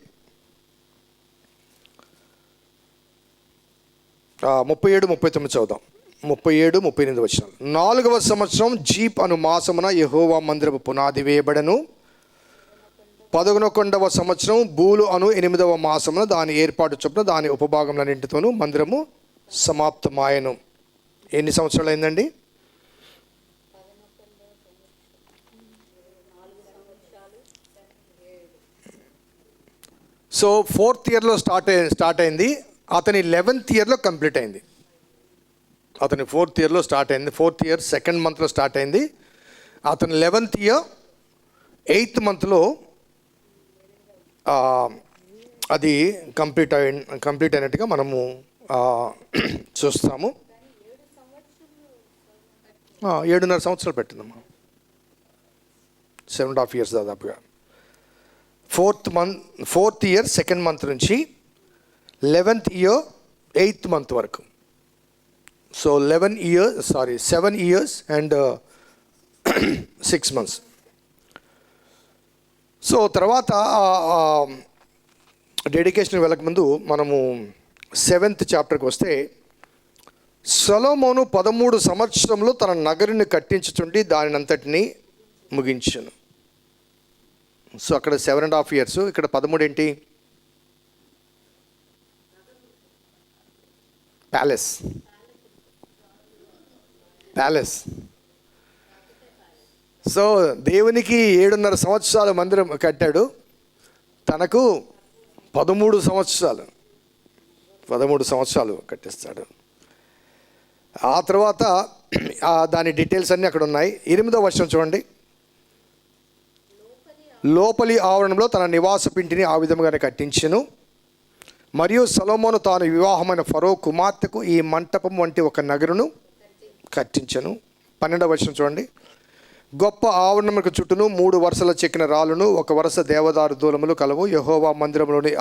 37-39 చదువుదాం. 37-38 వచనాలు. 4వ సంవత్సరం జీప్ అను మాసమున యెహోవా మందిరపు పునాది వేయబడెను. 11వ సంవత్సరం బూలు అను 8వ మాసమున దాని ఏర్పాటు చొప్పున దాని ఉపభాగములన్నింటితోనూ మందిరము సమాప్తమాయెను. ఎన్ని సంవత్సరాలు అయిందండి? 4th ఇయర్లో స్టార్ట్ అయింది. అతని 11th ఇయర్లో కంప్లీట్ అయింది. అతని 4th ఇయర్లో స్టార్ట్ అయింది. 4th ఇయర్ 2nd మంత్లో స్టార్ట్ అయింది. అతని 11th ఇయర్ 8th మంత్లో అది కంప్లీట్ అయినట్టుగా మనము చూస్తాము. 7.5 సంవత్సరాలు పెట్టిందమ్మా. 7.5 years దాదాపుగా. 4th ఇయర్ 2nd మంత్ నుంచి 11th ఇయర్ 8th మంత్ వరకు. So 7 years and 6 months. So తర్వాత డెడికేషన్ వెళ్ళకముందు మనము 7th చాప్టర్కి వస్తే, సొలొమోను 13 సంవత్సరంలో తన నగరుని కట్టించుచుండి దానినంతటిని ముగించెను. సో అక్కడ 7.5 years, ఇక్కడ 13 ఏంటి? ప్యాలెస్. సో దేవునికి 7.5 సంవత్సరాలు మందిరం కట్టాడు, తనకు 13 సంవత్సరాలు కట్టిస్తాడు. ఆ తర్వాత దాని డీటెయిల్స్ అన్నీ అక్కడ ఉన్నాయి. 8వ వచనం చూడండి. లోపలి ఆవరణంలో తన నివాసపింటిని ఆ విధముగానే కట్టించెను. మరియు సొలొమోను తాను వివాహమైన ఫరో కుమార్తెకు ఈ మంటపం వంటి ఒక నగరును కట్టించెను. 12వ వచనం చూడండి. గొప్ప ఆవరణములకు చుట్టూను 3 వరుసల చెక్కిన రాళ్ళను, 1 వరుస దేవదారు దూలములు కలవు. యెహోవా మందిరంలోని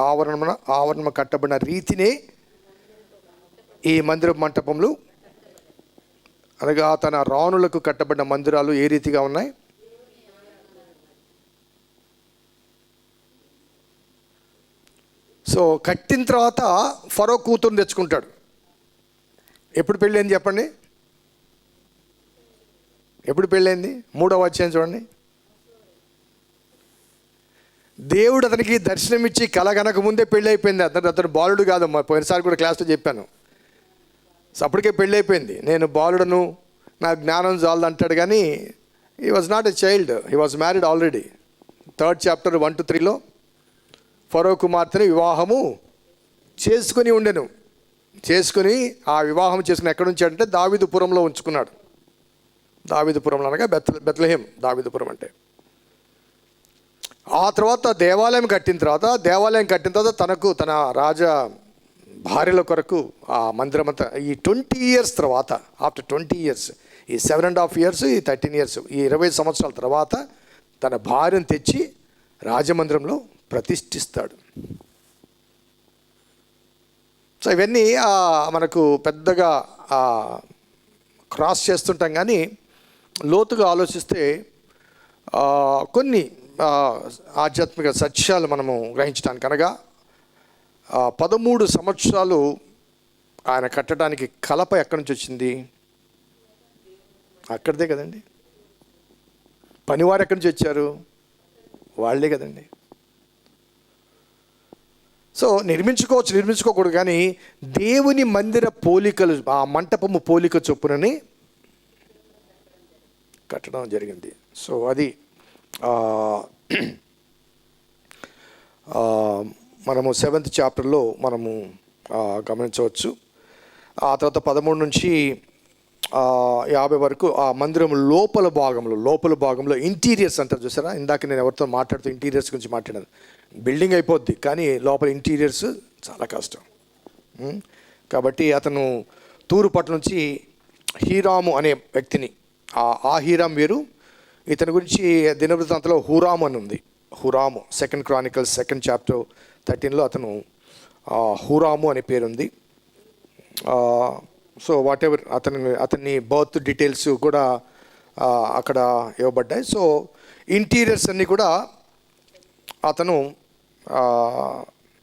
ఆవరణము కట్టబడిన రీతినే ఈ మందిర మంటపములు, అనగా తన రాణులకు కట్టబడిన మందిరాలు ఏ రీతిగా ఉన్నాయి? సో కట్టిన తర్వాత ఫరో కూతురుని తెచ్చుకుంటాడు. ఎప్పుడు పెళ్ళైంది చెప్పండి? ఎప్పుడు పెళ్ళైంది? 3వ అధ్యాయం చూడండి. దేవుడు అతనికి దర్శనమిచ్చి కలగనక ముందే పెళ్ళి అయిపోయింది. అతను బాలుడు కాదమ్మా. పోయినసారి కూడా క్లాస్లో చెప్పాను. సో అప్పటికే పెళ్ళి అయిపోయింది. నేను బాలుడను, నా జ్ఞానం చాలదు అంటాడు. కానీ he was not a child, he was married already. 3rd chapter 1-3లో ఫరో కుమార్తెని వివాహము చేసుకుని ఉండెను. చేసుకుని ఆ వివాహం చేసుకుని ఎక్కడ ఉంచాడంటే దావీదుపురంలో ఉంచుకున్నాడు. దావీదుపురంలో అనగా బెత్లెహేం, దావీదుపురం అంటే. ఆ తర్వాత దేవాలయం కట్టిన తర్వాత తనకు తన రాజా భార్యల కొరకు ఆ మందిరం అంతా ఈ 20 years తర్వాత, ఆఫ్టర్ 20 years, ఈ 7.5 years, ఈ 13 years, ఈ 20 సంవత్సరాల తర్వాత తన భార్యను తెచ్చి రాజమందిరంలో ప్రతిష్ఠిస్తాడు. సో ఇవన్నీ మనకు పెద్దగా క్రాస్ చేస్తుంటాం. కానీ లోతుగా ఆలోచిస్తే కొన్ని ఆధ్యాత్మిక సత్యాలు మనము గ్రహించడానికి, అనగా 13 సంవత్సరాలు ఆయన కట్టడానికి కలప ఎక్కడి నుంచి వచ్చింది? అక్కడిదే కదండి. పనివారు ఎక్కడి నుంచి వచ్చారు? వాళ్ళే కదండి. సో నిర్మించుకోకూడదు. కానీ దేవుని మందిర పోలికలు, ఆ మంటపము పోలిక చొప్పునని కట్టడం జరిగింది. సో అది మనము 7th chapterలో మనము గమనించవచ్చు. ఆ తర్వాత 13 నుంచి 50 వరకు ఆ మందిరం లోపల భాగంలో ఇంటీరియర్స్ అంటారు చూసారా. ఇందాక నేను ఎవరితో మాట్లాడుతూ ఇంటీరియర్స్ గురించి మాట్లాడాను. బిల్డింగ్ అయిపోద్ది, కానీ లోపల ఇంటీరియర్స్ చాలా కష్టం. కాబట్టి అతను తూరు పట్ల నుంచి హీరాము అనే వ్యక్తిని, ఆ హీరాం వేరు. ఇతని గురించి దినవృత్తాంతంలో హూరాము అని ఉంది. హురాము. 2 Chronicles 2nd chapter 13లో అతను హురాము అనే పేరుంది. సో వాట్ ఎవర్ అతని బర్త్ డీటెయిల్స్ కూడా అక్కడ ఇవ్వబడ్డాయి. సో ఇంటీరియర్స్ అన్నీ కూడా అతను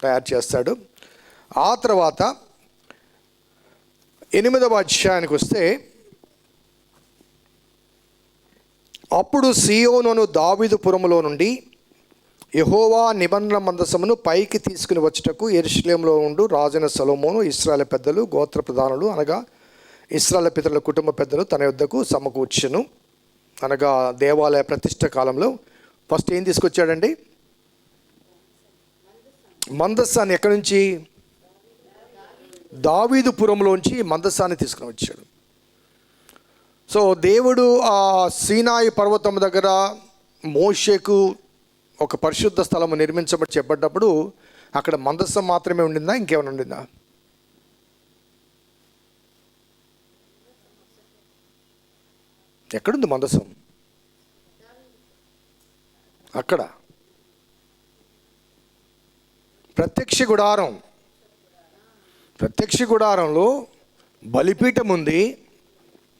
తయారు చేస్తాడు. ఆ తర్వాత 8వ అధ్యాయానికి వస్తే, అప్పుడు సీయోను దావీదు పురములో నుండి యెహోవా నిబంధన మందసమును పైకి తీసుకుని వచ్చుటకు యెరూషలేములో ఉండు రాజైన సొలొమోను ఇశ్రాయేలు పెద్దలు గోత్ర ప్రధానులు అనగా ఇశ్రాయేలు పితరుల కుటుంబ పెద్దలు తన యొద్దకు సమకూర్చెను. అనగా దేవాలయ ప్రతిష్ఠ కాలంలో ఫస్ట్ ఏం తీసుకొచ్చాడండి? మందస్సాన్ని. ఎక్కడి నుంచి? దావీదు పురంలోంచి మందస్సాన్ని తీసుకుని వచ్చాడు. సో దేవుడు ఆ సీనాయి పర్వతం దగ్గర మోషేకు ఒక పరిశుద్ధ స్థలము నిర్మించబడి చెప్పబడ్డప్పుడు అక్కడ మందస్సం మాత్రమే ఉండిందా, ఇంకేమైనా ఉండిందా? ఎక్కడుంది మందసం? అక్కడ ప్రత్యక్ష గుడారంలో బలిపీఠం ఉంది,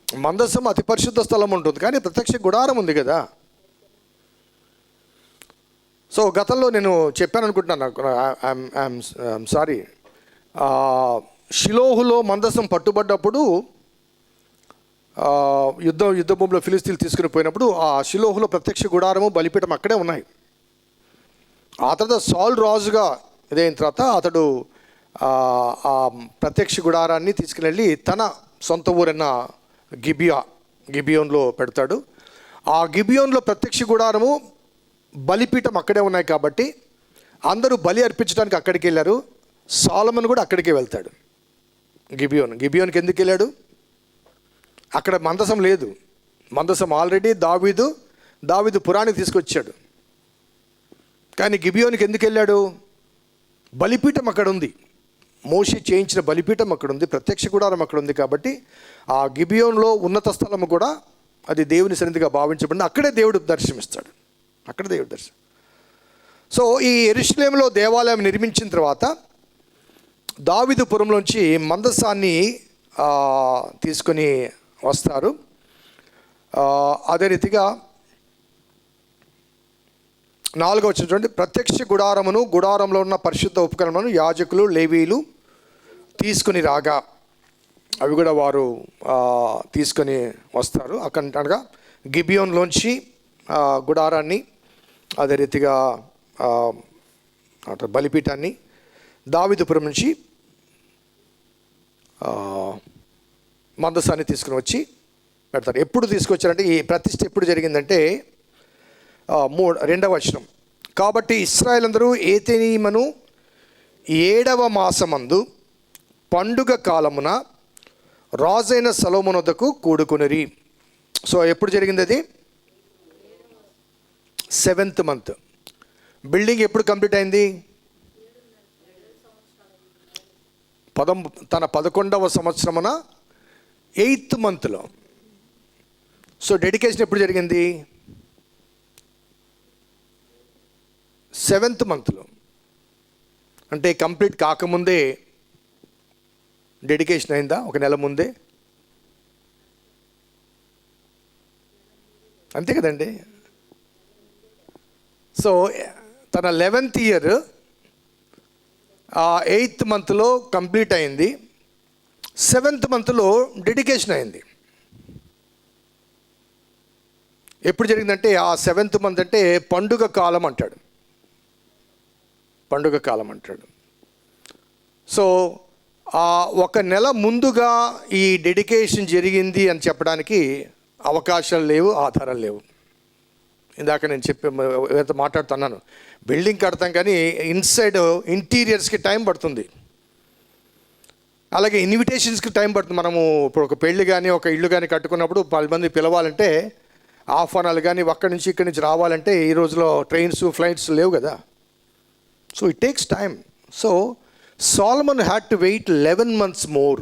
మందసం అతి పరిశుద్ధ స్థలం ఉంటుంది, కానీ ప్రత్యక్ష గుడారం ఉంది కదా. సో గతంలో నేను చెప్పాను అనుకుంటున్నాను, ఐఎమ్ సారీ, షిలోహులో మందసం పట్టుబడ్డప్పుడు యుద్ధ భూమిలో ఫిలిస్తీన్లు తీసుకుని పోయినప్పుడు ఆ షిలోహులో ప్రత్యక్ష గుడారము బలిపీఠం అక్కడే ఉన్నాయి. ఆ తర్వాత సౌలు రాజుగా ఇదైన తర్వాత అతడు ఆ ప్రత్యక్ష గుడారాన్ని తీసుకుని వెళ్ళి తన సొంత ఊరైన గిబియోన్లో పెడతాడు. ఆ గిబియోన్లో ప్రత్యక్ష గుడారము బలిపీఠం అక్కడే ఉన్నాయి కాబట్టి అందరూ బలి అర్పించడానికి అక్కడికి వెళ్ళారు. సొలొమోను కూడా అక్కడికే వెళ్తాడు. గిబియోన్కి ఎందుకు వెళ్ళాడు? అక్కడ మందసం లేదు. మందసం ఆల్రెడీ దావీదు పురానికి తీసుకొచ్చాడు. కానీ గిబియోన్కి ఎందుకు వెళ్ళాడు? బలిపీఠం అక్కడ ఉంది, మోషే చేయించిన బలిపీఠం అక్కడ ఉంది, ప్రత్యక్ష గుడారం అక్కడ ఉంది. కాబట్టి ఆ గిబియోన్లో ఉన్నత స్థలము కూడా అది దేవుని సన్నిధిగా భావించబడింది. అక్కడే దేవుడు దర్శనమిస్తాడు. సో ఈ యెరూషలేములో దేవాలయం నిర్మించిన తర్వాత దావీదు పురంలోంచి మందసాన్ని తీసుకొని వస్తారు. అదే రీతిగా 4వ వచనం చూడండి. ప్రత్యక్ష గుడారమును గుడారంలో ఉన్న పరిశుద్ధ ఉపకరణములను యాజకులు లేవీయులు తీసుకుని రాగా అవి కూడా వారు తీసుకొని వస్తారు. అనగా గిబియోన్లోంచి గుడారాన్ని, అదే రీతిగా బలిపీఠాన్ని దావీదుపురం నుంచి మందసాన్ని తీసుకుని వచ్చి పెడతారు. ఎప్పుడు తీసుకొచ్చారంటే, ఈ ప్రతిష్ఠ ఎప్పుడు జరిగిందంటే 2వ వచనం. కాబట్టి ఇశ్రాయేలు అందరూ ఏతెనీమను 7వ మాసమందు పండుగ కాలమున రాజైన సొలొమోను వద్దకు కూడుకొనిరి. సో ఎప్పుడు జరిగింది అది? 7th month. బిల్డింగ్ ఎప్పుడు కంప్లీట్ అయింది? తన 11వ సంవత్సరమున 8th monthలో. సో డెడికేషన్ ఎప్పుడు జరిగింది? 7th monthలో. అంటే కంప్లీట్ కాకముందే డెడికేషన్ అయిందా? ఒక నెల ముందే, అంతే కదండి. సో తన 11th year 8th monthలో కంప్లీట్ అయింది. 7th monthలో డెడికేషన్ అయింది. ఎప్పుడు జరిగిందంటే ఆ 7th month అంటే పండుగ కాలం అంటాడు. సో ఒక నెల ముందుగా ఈ డెడికేషన్ జరిగింది అని చెప్పడానికి అవకాశాలు లేవు, ఆధారాలు లేవు. ఇందాక నేను మాట్లాడుతున్నాను, బిల్డింగ్ కడతాం కానీ ఇన్సైడ్ ఇంటీరియర్స్కి టైం పడుతుంది, అలాగే ఇన్విటేషన్స్కి టైం పడుతుంది. మనము ఇప్పుడు ఒక పెళ్ళి కానీ ఒక ఇల్లు కానీ కట్టుకున్నప్పుడు 10 మంది పిలవాలంటే ఆహ్వానాలు కానీ అక్కడి నుంచి ఇక్కడి నుంచి రావాలంటే ఈ రోజులో ట్రైన్స్ ఫ్లైట్స్ లేవు కదా. So it takes time. So Solomon had to wait 11 months more.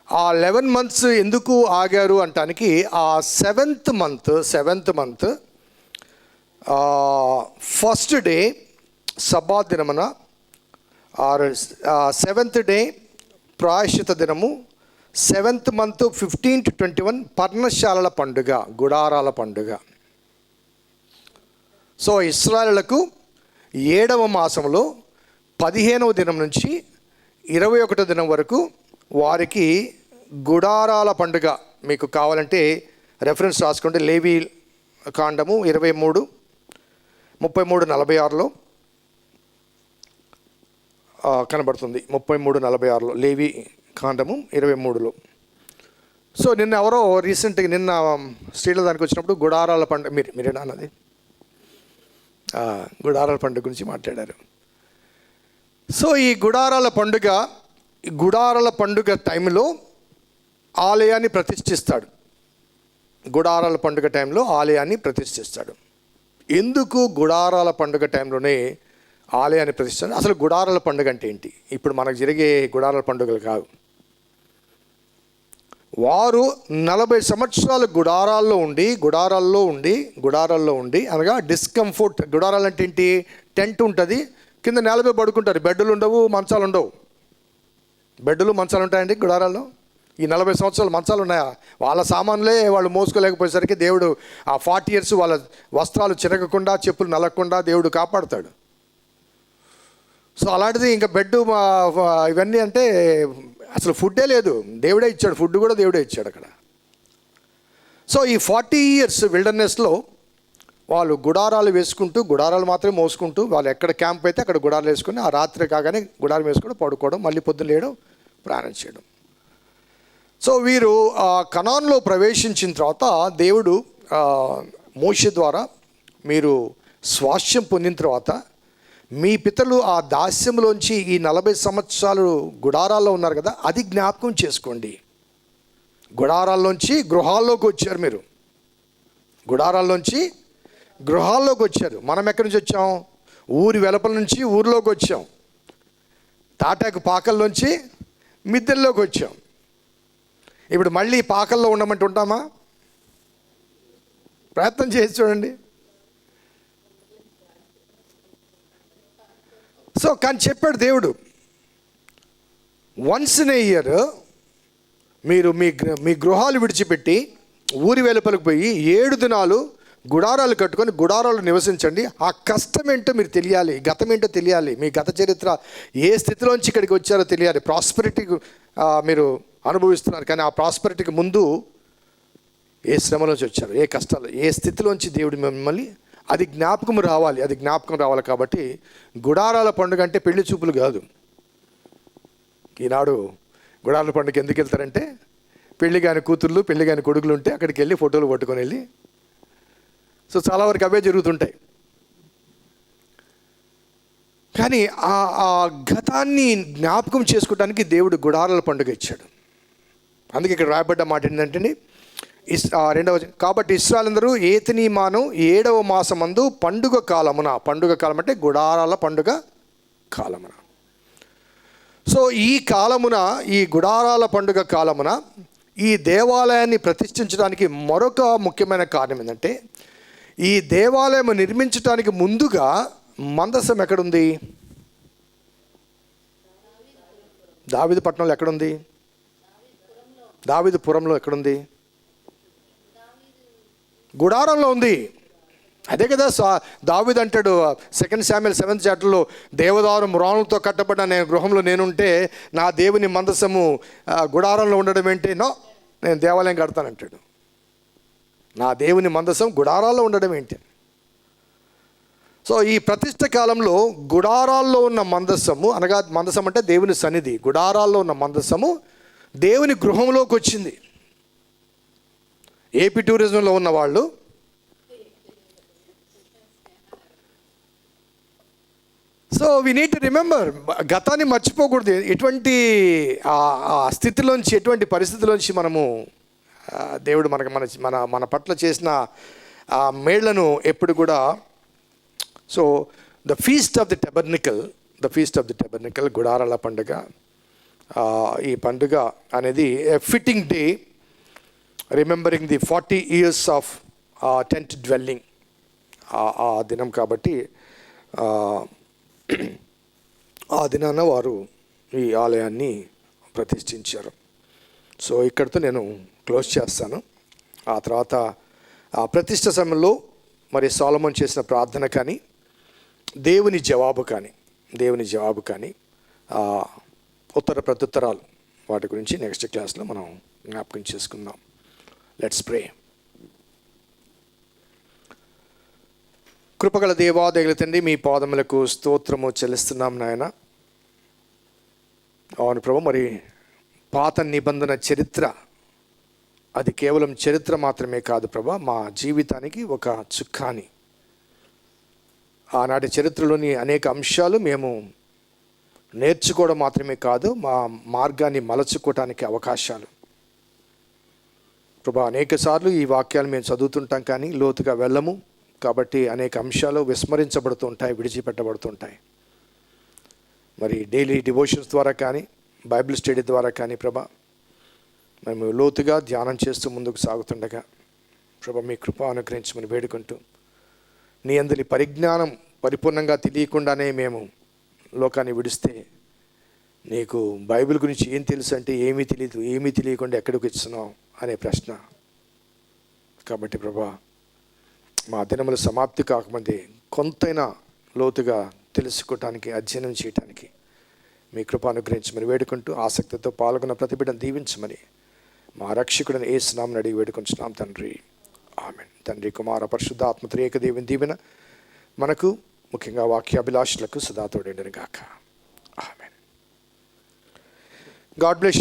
ఆ 11 months ఎందుకు ఆగారు అంటానికి ఆ seventh month first day Sabbath దినమున సెవెంత్ డే ప్రాయశ్చిత దినము, 7th month 15 to 21 పర్ణశాలల పండుగ, గుడారాల పండుగ. సో ఇశ్రాయేలులకు 7వ మాసంలో 15వ దినం నుంచి 21వ దినం వరకు వారికి గుడారాల పండుగ. మీకు కావాలంటే రెఫరెన్స్ రాసుకోండి, లేవి కాండము 23, 33, 46లో కనబడుతుంది. 33, 46లో లేవి కాండము 23లో. సో నిన్న ఎవరో రీసెంట్గా నిన్న స్త్రీల దానికి వచ్చినప్పుడు గుడారాల పండుగ మీరేనా అన్నది, గుడారాల పండుగ గురించి మాట్లాడారు. సో ఈ గుడారాల పండుగ టైంలో ఆలయాన్ని ప్రతిష్ఠిస్తాడు. గుడారాల పండుగ టైంలో ఆలయాన్ని ప్రతిష్ఠిస్తాడు. ఎందుకు గుడారాల పండుగ టైంలోనే ఆలయాన్ని ప్రతిష్ఠిస్తాడు? అసలు గుడారాల పండుగ అంటే ఏంటి? ఇప్పుడు మనకు జరిగే గుడారాల పండుగలు కావు. వారు 40 సంవత్సరాలు గుడారాల్లో ఉండి అనగా డిస్కంఫర్ట్. గుడారాలు అంటే ఏంటి? టెంట్ ఉంటుంది, కింద నేలపై పడుకుంటారు, బెడ్లు ఉండవు, మంచాలు ఉండవు. బెడ్లు మంచాలు ఉంటాయండి గుడారాల్లో? ఈ 40 సంవత్సరాలు మంచాలు ఉన్నాయా? వాళ్ళ సామాన్లే వాళ్ళు మోసుకోలేకపోయేసరికి దేవుడు ఆ 40 years వాళ్ళ వస్త్రాలు చిరగకుండా, చెప్పులు నలగకుండా దేవుడు కాపాడుతాడు. సో అలాంటిది ఇంకా బెడ్ ఇవన్నీ అంటే అసలు ఫుడ్డే లేదు, దేవుడే ఇచ్చాడు. ఫుడ్ కూడా దేవుడే ఇచ్చాడు అక్కడ. సో ఈ 40 years విల్డర్నెస్లో వాళ్ళు గుడారాలు వేసుకుంటూ, గుడారాలు మాత్రమే మోసుకుంటూ, వాళ్ళు ఎక్కడ క్యాంప్ అయితే అక్కడ గుడారాలు వేసుకుని ఆ రాత్రి కాగానే గుడారం వేసుకొని పడుకోవడం, మళ్ళీ పొద్దున్న లేయడం, ప్రయాణం చేయడం. సో వీరు కనాన్లో ప్రవేశించిన తర్వాత దేవుడు మోషే ద్వారా, మీరు స్వాస్థ్యం పొందిన తర్వాత మీ పితరులు ఆ దాస్యంలోంచి ఈ 40 సంవత్సరాలు గుడారాల్లో ఉన్నారు కదా, అది జ్ఞాపకం చేసుకోండి. గుడారాల్లోంచి గృహాల్లోకి వచ్చారు మీరు, గుడారాల్లోంచి గృహాల్లోకి వచ్చారు. మనం ఎక్కడి నుంచి వచ్చాం? ఊరి వెలుపల నుంచి ఊరిలోకి వచ్చాం. తాటాకు పాకల్లోంచి మిద్దెల్లోకి వచ్చాం. ఇప్పుడు మళ్ళీ పాకల్లో ఉండమంటే ఉంటామా? ప్రయత్నం చేసి చూడండి. సో కానీ చెప్పాడు దేవుడు, వన్స్ ఇన్ ఏ ఇయర్ మీరు మీ గృహాలు విడిచిపెట్టి ఊరి వెలుపలకు పోయి 7 దినాలు గుడారాలు కట్టుకొని గుడారాలు నివసించండి. ఆ కష్టం ఏంటో మీరు తెలియాలి, గతం ఏంటో తెలియాలి, మీ గత చరిత్ర, ఏ స్థితిలోంచి ఇక్కడికి వచ్చారో తెలియాలి. ప్రాస్పెరిటీ మీరు అనుభవిస్తున్నారు, కానీ ఆ ప్రాస్పెరిటీకి ముందు ఏ శ్రమలోంచి వచ్చారు, ఏ కష్టాలు, ఏ స్థితిలోంచి దేవుడు మిమ్మల్ని, అది జ్ఞాపకం రావాలి. కాబట్టి గుడారాల పండుగ అంటే పెళ్లి చూపులు కాదు. ఈనాడు గుడారాల పండుగ ఎందుకు వెళ్తారంటే, పెళ్లి కాని కూతుర్లు, పెళ్లి కాని కొడుకులు ఉంటే అక్కడికి వెళ్ళి ఫోటోలు పట్టుకొని వెళ్ళి, సో చాలా వరకు అవే జరుగుతుంటాయి. కానీ ఆ గతాన్ని జ్ఞాపకం చేసుకోవడానికి దేవుడు గుడారాల పండుగ ఇచ్చాడు. అందుకే ఇక్కడ రాయబడ్డ మాట ఏంటంటే, 2వ, కాబట్టి ఇశ్రాయేలందరూ ఏతనీమాను 7వ మాసమందు పండుగ కాలం అంటే గుడారాల పండుగ కాలమున. సో ఈ కాలమున, ఈ గుడారాల పండుగ కాలమున ఈ దేవాలయాన్ని ప్రతిష్ఠించడానికి మరొక ముఖ్యమైన కారణం ఏంటంటే, ఈ దేవాలయం నిర్మించడానికి ముందుగా మందసం ఎక్కడుంది? దావీదు పట్టణంలో ఎక్కడుంది? దావీదుపురంలో ఎక్కడుంది? గుడారంలో ఉంది. అదే కదా దావీదు అంటాడు 2 Samuel 7th chapterలో, దేవదారు మ్రాణులతో కట్టబడ్డ నేను గృహంలో నేనుంటే నా దేవుని మందసము గుడారంలో ఉండడం ఏంటి? నేను దేవాలయం కడతానంటాడు. నా దేవుని మందసం గుడారాల్లో ఉండడం ఏంటి? సో ఈ ప్రతిష్ఠ కాలంలో గుడారాల్లో ఉన్న మందసము, అనగా మందసం అంటే దేవుని సన్నిధి, గుడారాల్లో ఉన్న మందసము దేవుని గృహంలోకి వచ్చింది. ఏపీ టూరిజంలో ఉన్న వాళ్ళు so we need to remember, గతాన్ని మర్చిపోకూడదు. ఎటువంటి స్థితిలోంచి, ఎటువంటి పరిస్థితిలోంచి మనము దేవుడు మన పట్ల చేసిన మేళ్లను ఎప్పుడు కూడా. So the feast of the tabernacle గుడారాల పండుగ, ఈ పండుగ అనేది fitting day, remembering the 40 years of tent dwelling ఆ దినం కాబట్టి ఆ దినాన వారు ఈ ఆలయాన్ని ప్రతిష్ఠించారు. సో ఇక్కడితో నేను క్లోజ్ చేస్తాను. ఆ తర్వాత ఆ ప్రతిష్ఠ సమయంలో మరి సొలొమోను చేసిన ప్రార్థన కానీ దేవుని జవాబు కానీ ఉత్తర ప్రత్యుత్తరాలు వాటి గురించి నెక్స్ట్ క్లాస్లో మనం జ్ఞాపకం చేసుకుందాం. Let's pray. కృపగల దేవా, దయగల తండ్రి, మీ పాదములకు స్తోత్రము చెల్లిస్తున్నాం నాయన. అవును ప్రభు, మరి పాత నిబంధన చరిత్ర అది కేవలం చరిత్ర మాత్రమే కాదు ప్రభా, మా జీవితానికి ఒక చుక్కాని. ఆనాటి చరిత్రలోని అనేక అంశాలు మేము నేర్చుకోవడం మాత్రమే కాదు, మా మార్గాన్ని మలచుకోవటానికి అవకాశాలు ప్రభా. అనేక సార్లు ఈ వాక్యాలు మేము చదువుతుంటాం కానీ లోతుగా వెళ్ళము కాబట్టి అనేక అంశాలు విస్మరించబడుతూ ఉంటాయి, విడిచిపెట్టబడుతుంటాయి. మరి డైలీ డివోషన్స్ ద్వారా కానీ బైబిల్ స్టడీ ద్వారా కానీ ప్రభా మేము లోతుగా ధ్యానం చేస్తూ ముందుకు సాగుతుండగా ప్రభా మీ కృప అనుగ్రహించమని వేడుకుంటూ, నీ అందరి పరిజ్ఞానం పరిపూర్ణంగా తెలియకుండానే మేము లోకాన్ని విడిస్తే నీకు బైబిల్ గురించి ఏం తెలుసు అంటే ఏమీ తెలియకుండా ఎక్కడికి ఇస్తున్నావు అనే ప్రశ్న. కాబట్టి ప్రభా మా దినముల సమాప్తి కాకముందే కొంతైనా లోతుగా తెలుసుకోవటానికి, అధ్యయనం చేయటానికి మీ కృప అనుగ్రహించమని వేడుకుంటూ, ఆసక్తితో పాల్గొన్న ప్రతి బిడ్డను దీవించమని మా రక్షకుడిని యేసు నామమున అడిగి వేడుకొంచున్నాం తండ్రి. ఆమేన్. తండ్రి, కుమార, పరిశుద్ధాత్మ త్రియేక దేవుని దీవెన మనకు, ముఖ్యంగా వాక్యాభిలాషులకు సదా తోడేండును గాక. ఆమేన్. God bless.